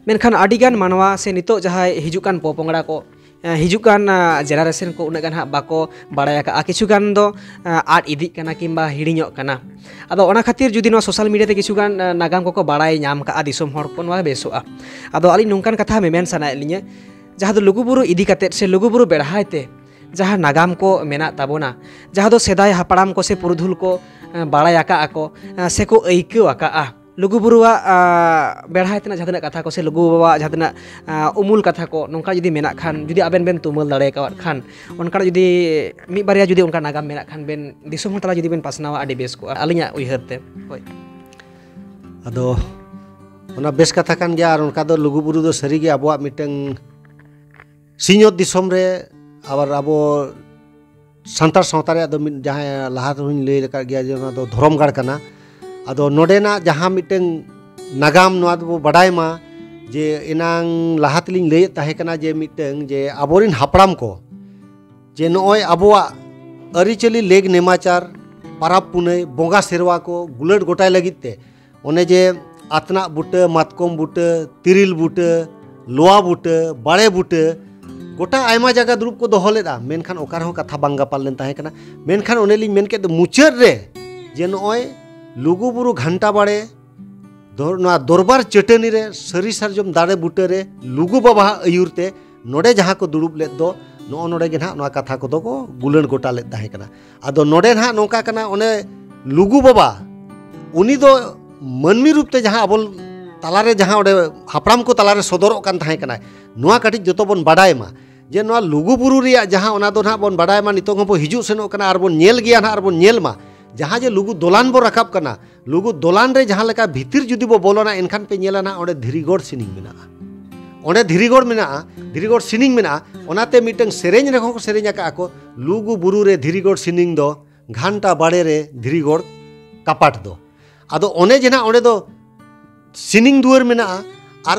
मेनखान आडिगान मानवा से नितो जहाई हिजुकान पोपोंगड़ा को हिजुकान जेनारेशन को उनक गान हा बाको बाड़ाय का किछुगान दो आट इदिक कना किंबा हिड़िñok कना आदो ओना खातिर जुदी नो सोशल मीडिया ते किछुगान नागाम को बाड़ाय नाम का दिसोम हर को नवा बेसोआ आदो आली नोंकान कथा मेमेन सानाय लिña जहाँ दो लुगुबुरु इदी काते से लुगुबुरु बेढ़ायते जहाँ नागाम को मेना ताबोना जहाँ दो सेदाय हापड़ाम को से पुरुधुल को बाड़ाय आका आको से को ऐक्यो आका लुगुबुरुआ बेढ़ायते ना जहाँ कथा को से लुगु बाबा जहाँ उमुल कथा को नोंका जुदी मेना खान जुदी आबेन बेन तुमल दाड़े कावत खान उनका जुदी मी बारिया जुदी उनका नागाम मेना खान बेन दिसोम तला जुदी बेन पासनावा आडी बेस को आलिña उयहरते होय ado ona bes kata kan gya ar onka do Luguburu do sari ge abo miteng sinyot disom re abar abo santar sawta re ado jaha laha ruin lay leka gya je ona do dhoromgar kana ado nodena jaha miteng nagam noa do badai ma je enang laha teling lay tahe kana je miteng je aborin hapram ko je noy aboa aricali leg nemachar parab punai bonga serwa ko gulat gotai lagit te one je atna buta matkom buta tiril buta loa buta bare buta gota aima jaga durup ko doho leda menkhan okar ho katha bang gapal len tahe kana menkhan one ling men ke muchar re je noy Luguburu घंटा बाड़े दरबार चटनी रे सरी सारजम दाड़े बुटे रे लुगु बाबा आयुरते नोडे जहाँ को दुड़ुब lathe दो no नोडे गे ना कथा को दो को गुलन गोटा लेद ताहे कना आदो नोडे ना नोका कना ओने लुगु बाबा उनी दो मनमी रूपते जहाँ अब तालारे जहाँ ओडे हापराम को तालारे सदरोग कान ताहे कना नोआ काटिज जतो बन बाडाय मा जे नोआ लुगुबुरु रिया जहाँ ओना दो ना बन बाडाय मा नितों बो हिजु सेनो कना आर बन नेल गिया ना आर बन नेल मा जहाँ जे लुगु दोलान बो रकाब कना लुगु दोलान रे जहाँ लेका भितिर जुदी बो बोलोना एनखान पे नेला ना ओडे धीरीगोड़ सिनिंग मेना ओडे धीरीगोड़ मेना धीरीगोड़ सिनिंग मेना ओनाते मिटंग सेरेंज रे को सेरेंज का को लुगुबुरु रे धीरीगोड़ सिनिंग दो घंटा बाड़े रे धीरीगोड़ कपाट दो आदो ओने जेना ओडे दो सिनिंग दुआर मेना आर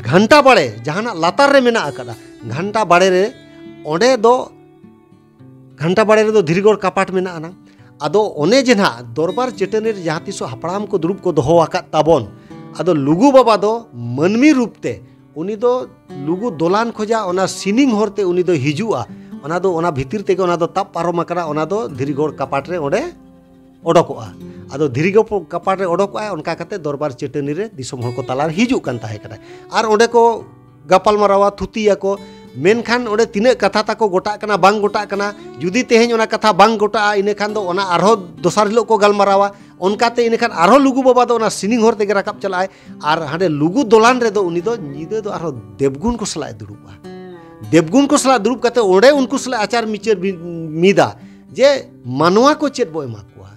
घंटा बाड़े जहाँ लातार रे मेना आकादा घंटा बाड़े रे ओडे दो घंटा बाड़े रे दो धीरीगोड़ कपाट मेना ना आदो ओने जेना दरबार चटनी रे जहाँ तिसो हापड़ाम को दुरुब को दोहो आकाद ताबोन आदो लुगु बाबा दो मनमी रूपते उनी दो लुगु दोलान खोजा ओना सिनिंग होरते उनी दो हिजुआ ओना दो ओना भितिर तेगे ओना दो ताप पारम आकरा ओना दो धीरीगोड़ कपाट रे ओडे ओडोकोआ आदो धीरीगोड़ कपाट रे ओडोकोआ ओनका कते दरबार चटनी रे दिसोम हर को तालार हिजु कान ताहे कना आर ओडे को गपाल मारावा थुतिया को मेनखान ओडे तिने कथा ताको गोटा कना बांग गोटा कना जुदी तेहेñ ओना कथा बांग गोटा इने खान दो ओना आरो दोसार हिलो को गलमारावा ओनकाते इने खान आरो लुगु बाबा दो ओना सिनिंग होर तेगे राकाब चलाय आर हांडे लुगु दोलान रे दो उनी दो निदे दो आरो देवगुण को सलाय दुरुबा देवगुण को सलाय दुरुब कते ओडे उनको सलाय आचार मिचर मिदा जे मानवा को चेत बो एमा कोआ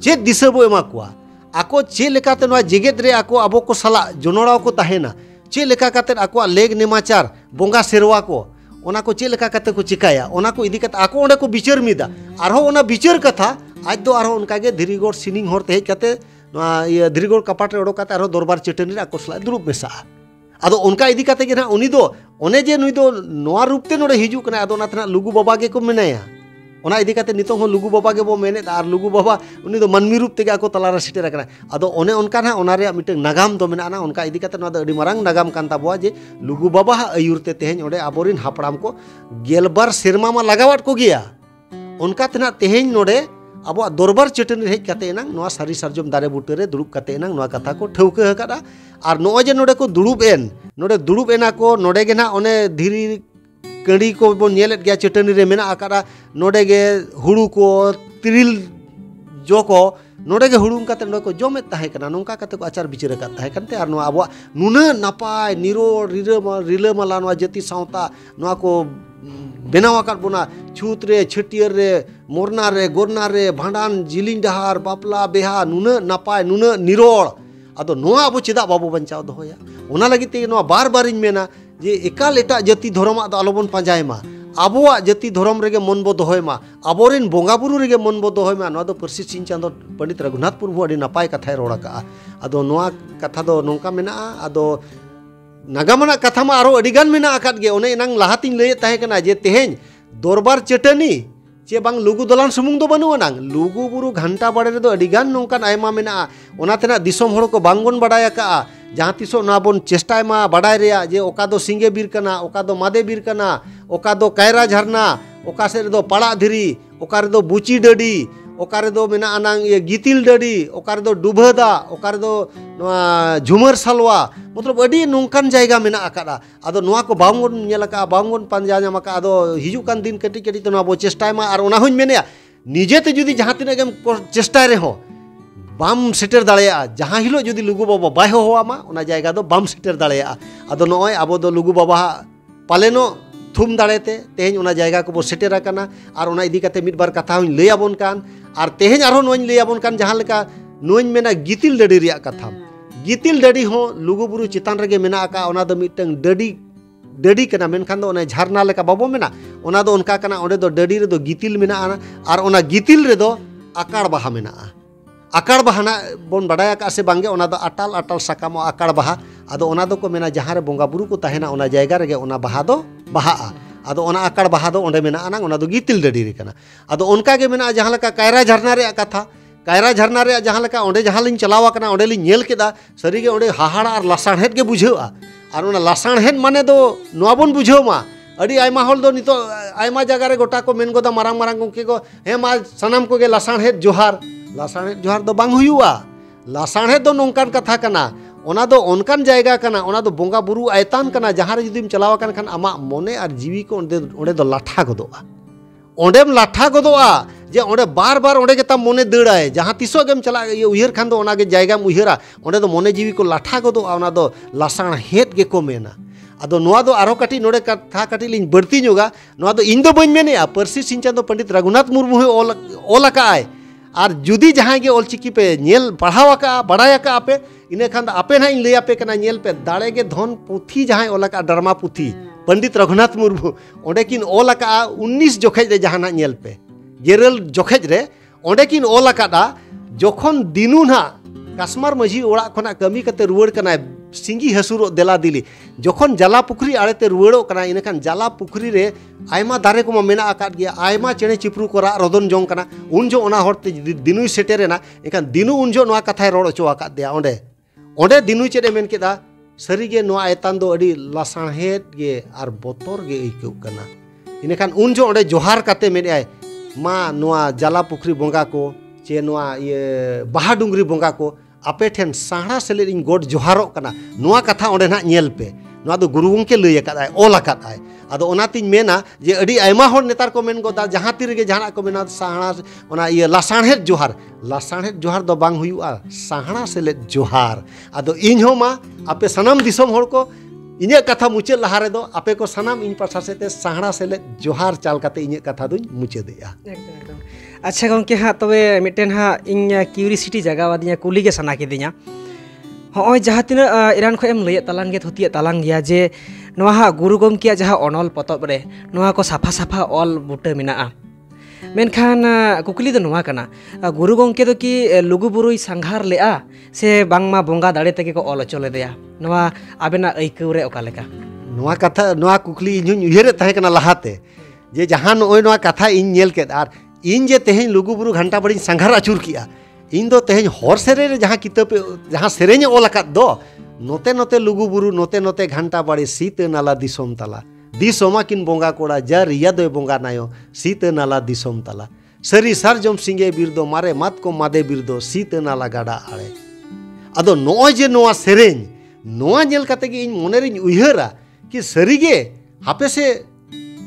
चेत दिशा बो एमा कोआ आको चे लेकाते नोआ जेगेत रे आको आबो को सला जोनोड़ाव को ताहेना चे लेका काते आको लेग नेमाचार बोंगा सेरवा को ओना को चे लेका काते को चिकाया ओना को इदी काते आको ओंडे को बिचार मिदा आरो ओना बिचार कथा आज दो आरो उनका गे धीरीगोड़ सिनिंग होर तेज काते ये धीरीगोड़ कपाट रे ओडो काते आरो दरबार चटनी रे आको सला दुरुब मेसा आदो उनका इदी काते गे ना उनी दो ओने जे नुई दो नोआ रूपते नोडे हिजु कना आदो ना तना लुगु बाबा गे को मेनाया ओना इदी काते नितों हो लुगु बाबा गे बो मेने आर लुगु बाबा उनी दो मनमी रूप तेगे आको तलारा सिटेर कना आदो ओने उनका ना ओना रे मिटे नागाम दो मेना ना उनका इदी काते नोआ दो अडी मारांग नागाम कान ताबोआ जे लुगु बाबा आयुरते तेहेñ ओडे आबोरिन हापड़ाम को गेलबार सेरमा मा लगावाट को गिया उनका तना तेहेñ नोडे आबो दरबार चटनी हेज काते एनांग नोआ सारी सारजम दारे बुटे रे दुरुब काते एनांग नोआ कथा को ठौका हकादा आर नोआ जे नोडे को दुरुब एना को नोडे गे ना ओने धीरी कड़ी को बन नेलेत गया चटनी रे मेना आकारा नोडे गे हुड़ू को तिरिल जो को नोडे गे हुड़ू काते नोडे को जमेत ताहे कना नोंका काते को आचार बिचार का ताहे कानते आर नोआ आबो नुना नापाय निरोड़ रिलामाला नोआ जति सावता नोआ को बेनाव आकाद बोना छूत रे छटियर रे मोरना रे गोरना रे भांडान जिलिंग डहार बापला बेहा नुना नापाय नुना निरोड़ आदो नोआ आबो चेदा बाबो बंचाव दोहोया ओना लगित ते नोआ बार बार इन मेना जे एकाल एटा जाति धर्म आदो आलोबन पांजायमा आबोआ जाति धर्म रेगे मन बो दोहोयमा आबोरेन बोंगा बुरु रेगे मन बो दोहोयमा नोआ दो परसी सिंह चांदो पंडित रघुनाथ मुर्मू अडी नापाय कथाय रोड़ा का आदो नोआ कथा दो नोंका मेना आदो नागामना कथा मा आरो अडिगान मेना आकाद गे ओने एनांग लाहातिन लय ताहे कना जे तेहेñ दरबार चटनी चे बांग लुगु दोलान सुमुंग दो बनुआ नांग लुगुबुरु घंटा बाड़े रे दो अडिगान नोंकान आयमा मेना ओना तेना दिसोम हड़ को बांगबन बाडाय का जहाँ तिसो ना बन चेष्टाय मा बाडाय रेया जे ओका दो सिंगे बीर कना ओका दो मादे बीर कना ओका दो कायरा झरना ओका से दो पड़ा धीरी ओका रे दो बुची डडी ओका रे दो मेना अनांग ये गितिल डडी ओका रे दो डुबहदा ओका रे दो झुमर सालवा मतलब अडी नोंकान जायगा मेना आकादा आदो नोआ को बांगबन नेलका बांगबन पांजा नामका आदो हिजु कान दिन कटी कटी तो नोआ बो चेष्टाय मा आर ओना होñ मेनेया निजेते जुदी जहाँ तिना गेम चेष्टाय रे हो बाम सेटर दाड़ेया जहाँ हिलो जुदी लुगु बाबा बाय होवामा ओना जायगा दो बाम सेटर दाड़ेया आदो नोय आबो दो लुगु बाबा पालेनो थुम दाड़ेते तेहेñ ओना जायगा को बो सेटर आकाना आर ओना इदी काते मिद बार कथा होñ लय आबोन कान आर तेहेñ आरो नोñ लय आबोन कान जहाँ लेका नुन मेना गितिल डडी रिया कथा गितिल डडी हो लुगुबुरु चितान रगे मेना आका ओना दो मिटंग डडी कना मेनखान दो ओना झरना लेका बाबो मेना ओना दो उनका कना ओंडे दो डडी रे दो गितिल मेना आर ओना गितिल रे दो आकार बाहा मेना आकार बाहा ना बोन बडाया का से बांगे ओना दो अटाल अटाल साकामो आकार बाहा आदो ओना दो को मेना जहां रे बोंगा बुरु को ताहेना ओना जायगा रेगे ओना बाहा दो बाहा आदो ओना आकार बाहा दो ओंडे मेना आना ओना दो गितिल डडी रे कना आदो ओनका गे मेना जहां लका कायरा झरना रे कथा कायरा झरना रे जहां लका ओंडे जहां लिन चलावा कना ओंडे लिन नेल केदा सरी गे ओंडे हाहाड़ा आर लासाणहेद गे बुझावा आर ओना लासाणहेद माने दो नोआ बोन बुझाव मा अड़ी आयमा हल दो नितो आयमा जगह रे गोटा को मेन गोदा मारांग मारांग गोंके को हे मा सनाम को गे लासाणहेद जोहार दो बांग हुयुआ लासाणहेद दो नोंकान कथा कना ओना दो ओनकान जायगा कना ओना दो बोंगा बुरु आयतान कना जहां रे जुदिम चलावा कन खान आमा मोने आर जीवी को ओंडे दो लाठा गोदोआ ओंडेम लाठा गोदोआ जे ओंडे बार बार ओंडे गेता मोने दड़ाय जहां तिसो गेम चला ये उयहर खान दो ओना गे जायगाम उयहरा ओंडे दो मोने जीवी को लाठा गोदोआ ओना दो लासाणहेद गे को मेना आदो नोआ दो आरो काटी नोडे कथा काटी लिन बर्ती जोगा नोआ दो इन दो बइन मेनेया परसी सिंचांदो पंडित रघुनाथ मुर्मू हे ओल आकाय आर जुदी जहां गे ऑलचिकी पे नेल पढ़ावा का बड़ाया का आपे इने खान आपे ना इन ले आपे कना नेल पे दाड़े गे धन पुथी जहां ओल का डरमा पुथी पंडित रघुनाथ मुर्मू ओंडे किन ओल का 19 जोखेज रे जहां ना नेल पे गेरल जोखेज रे ओंडे किन ओल का जोखन दिनु ना कास्मार मझी ओड़ा खना कमी कते रुवाड़ कना सिंगी हसुरो देला दिली जोखन जाला पुखरी आड़ेते रुवाड़ो कना इनखान जाला पुखरी रे आयमा दारे को मेना आकाद गया आयमा चेणे चिपरू को रदन जोंग कना उन जो ओना हरते दिनुई सेटेरेना एखान दिनु उन जो नोआ कथाय रोड़ चो आकाद दिया ओंडे दिनु चेडे मेन केदा सरीगे नोआ एतान दो अड़ी लासाणहेद गे आर बोतर गे इकौ कना इनखान उन जो ओंडे जोहार काते मेन आय मा नोआ जाला पुखरी बोंगा को चे नोआ ये बाहा डुंगरी बोंगा को आपे ठेन साहड़ा सेलेद इन गोड जोहारो कना नोआ कथा ओंडे ना नेल पे नोआ दो गुरु गंके लई आकादाय ओल आकादाय आदो ओनातिन मेना जे अड़ी आयमा होर नेतार को मेन गोदा जहां ती रेगे जहां को मेना साहड़ा ओना ये लासाणहेद जोहार दो बांग हुयुआ साहड़ा सेलेद जोहार आदो इन हो मा आपे सनाम दिसम होर को इने कथा मुचे लहा रे दो आपे को सनाम इन पासा सेते साहड़ा सेलेद जोहार चाल काते इने कथा दुñ मुचे देया अच्छा गंके हाँ तबे मिटेन हाँ इन क्यूरिसिटी जगह वादिया कुली के सना किदिया हाँ जहाँ तीन इरान खो एम लैया तालांग गे थुतिया तालांग गया जे नोआ हाँ गुरु गंकिया जहाँ अनल पतब रे नोआ को साफा साफा ऑल बुटे मेना मेनखान कुकली दो नोआ कना गुरु गंके दो कि लुगु बुरुई सांघार लेआ से बांगमा बोंगा दाड़े तेगे को ऑल चले देया नोआ आबेना अइकौ रे ओका लेका नोआ कथा नोआ कुकली इᱧ उयहरे ताहे कना लहाते जे जहां नोय नोआ कथा इᱧ नेल केद आर इन जे तेहें लुगुबुरु घंटा बड़ी संघार आचुर किया इन दो तेहें हर सेरे रे जहां किताब जहां सेरेñ ओल आकाद दो नोते नोते लुगुबुरु नोते नोते घंटा बड़ी सीत नाला दिसोम तला दिसोमा किन बोंगा कोड़ा जार रिया दो बोंगा नायो सीत नाला दिसोम तला सरी सारजम सिंगे बिरदो मारे मात को मादे बिरदो सीत नाला गाडा आड़े आदो नोय जे नोआ सेरेñ नोआ नेल काते गे इन मोने रिñ उयहरा कि सरीगे हापे से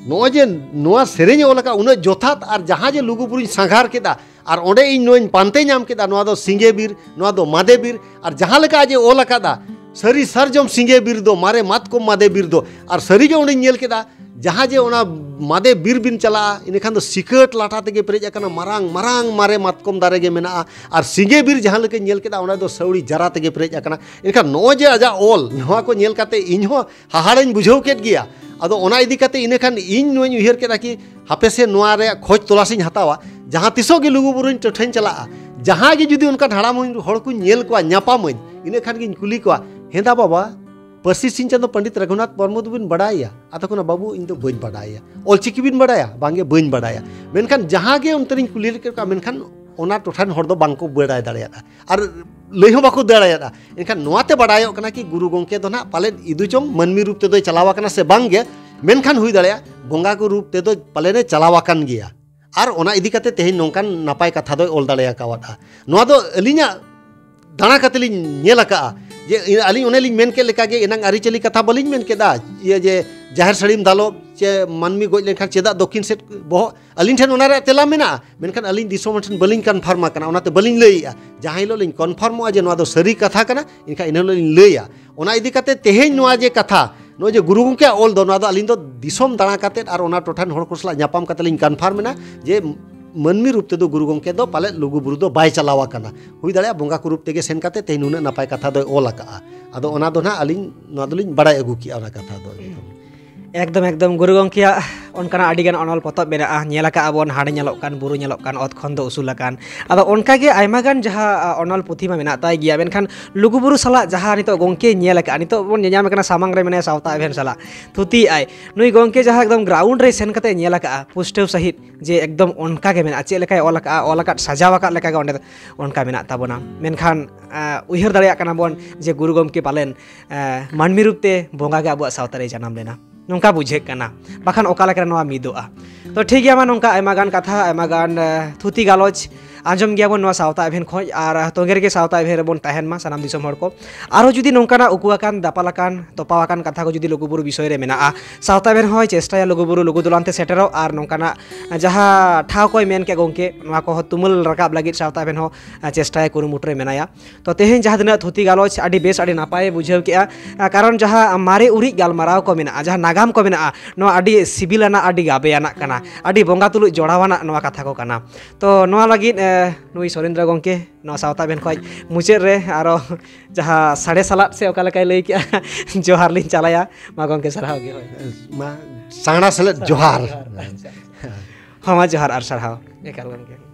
नोआ जे नोआ सेरेñ ओलका उन जोथात आर जहां जे लुगुबुरुñ सांघार केदा आर ओंडे इन नोइन पानते नाम केदा नोआ दो सिंगे बीर नोआ दो मादे बीर आर जहां लेका जे ओलकादा सरी सरजम सिंगे बीर दो मारे मात को मादे बीर दो आर सरी गे ओंडे नेल केदा जहां जे ओना मादे बीर बिन चला इनखान दो सिकट लाटा तेगे पेरेज अकना मारांग मारांग मारे मातकम दारे गे मेना आर सिंगे बीर जहां लेके नेल केदा ओना दो सौड़ी जरा तेगे पेरेज अकना इनखान नो जे आजा ओल नोआ को नेल काते इन हो हाहाड़ाñ बुझाव केद गिया आदो ओना इदी काते इनेखान इन नोኝ उयहर केदा कि हापे से नोआ रे खोज तलासिñ हतावा जहां तिसो गे लुगुबुरुñ टठाñ चला जहां गे जुदी उनका ढाड़ा हड़ को नेल को ᱧᱟᱯᱟᱢᱟᱹᱧ इनेखान गिñ कुली को हेंदा बाबा परसी सिंचांदो पंडित रघुनाथ मुर्मू बिन बड़ाया आतो कोना बाबू इन दो बइन बड़ाया ऑलचिकी बिन बड़ाया बांगे बइन बड़ाया मेनखान जहां गे उनतरिñ कुली का मेनखान ओना टोठान हड़ दो बांको बड़ाय दाड़ेया आर लई हो बाको दाड़ेया एनखान नोआते बड़ायो कना कि गुरु गंके दो ना पाले इदुचों मनमी रूप ते दो चलावा कना से बांगे मेनखान हुई दाड़ेया बोंगा को रूप ते दो पाले ने चलावा कान गिया आर ओना इदी काते तेहेñ नोंकान नापाय कथा दो ओल दाड़ेया कावादा नोआ दो अलिñा दाणा काते लिñ नेल आका जे अली उन्हें लिंग मेन के लेका गे एनांग आरिचली कथा बलिंग मेन केदा ये जे जाहिर सड़ीम दालो चे मानमी गोज लेखान चेदा दक्षिण सेट बहो अलिन ठेन ओनारे तेला मेना मेनखान अलिन दिसोम ठेन बलिंग कन्फर्म कना ओनाते बलिंग लईया जहां हिलो लिंग कन्फर्म जे नोआ दो सरी कथा कना इनका इनलो लिंग लईया ओना इदी काते तेहेñ नोआ जे कथा नो जे गुरु गंके ओल दो नोआ दो अलिन दो दिसोम दाणा काते आर ओना टोठान हड़ को सला ᱧᱟᱯᱟᱢ काते लिंग कन्फर्म मेना जे मनमी रूप तेदो गुरु गंके दो पाले लुगु बुरु दो बाय चलावा कना हुई दाड़े बोंगा को रूप तेगे सेन काते ते नुना नपाय कथा दो ओल आका आदो ओना दो ना अलिन नोआ दोलिन बड़ाय अगु किया ओना कथा दो एकदम एकदम गुरु गंकिया उनका आडिगान अनल पतब मेरा नेलाका अबन हाड़े नेलोकान बुरु नेलोकान अत खन दो उसूलाकान आदो उनका गे आयमागान जहाँ अनल पुथी मा मेना ताय गिया मेनखान लुगु बुरु सला जहाँ नितो गंके नेलाका नितो बन नेयाम कना सामांग रे मेने सावता एभेन सला थुती आय नुई गंके जहाँ एकदम ग्राउंड रे सेन कते नेलाका पुष्टेव सहित जे एकदम उनका गे मेना चे लेकाय ओलाका सजावाका लेका गे ओंडे उनका मेना ताबोना मेनखान उयहर दाड़ेया कना बन जे गुरु गंके पालेन मानमी रूपते बोंगा गे आबुआ सावता रे जनाम लेना नौका बुझे कना बाखान ओका लेका नोआ मिदोआ तो ठीक गया मा नौका आयमागान कथा आयमागान थुती गालोच आंजम गया बन नोआ सावता एभेन खोज आर तोंगेर के सावता एभेन बन तहन मा सानाम दिसम हर को आरो जुदी नौकाना उकुआकान दापालाकान तोपावाकान कथा को जुदी लुगुबुरु विषय रे मेना सावता एभेन होय चेष्टाया लुगुबुरु लुगु दुलानते सेटेरो आर नौकाना जहाँ ठाव कोय मेन के गंके नोआ को तुमुल रकाब लागित सावता एभेन हो चेष्टाया कुरुमुटरे मेनाया तो तेहेन जहाँ दिना थुती गालोच आडी बेस आडी नापाय बुझाव के कारण जहाँ मारे उरी गालमाराव को मेना जहाँ नागाम को मेना नोआ आडी सिबिलाना आडी गाबेयाना कना आडी बोंगा तुलु जोड़ावाना नोआ कथा को कना तो नोआ लागित नुई सुरेंद्र गंके नोआ सावता बेन खोज मुचाद रे आरो जहाँ साढ़े सालात से ओका लेकाय लई किया जोहार लिन चलाया मा गंके सराहाव गे होय मा साणा सलेत जोहार हाँ मा जोहार आर सराहाव एकाल गंके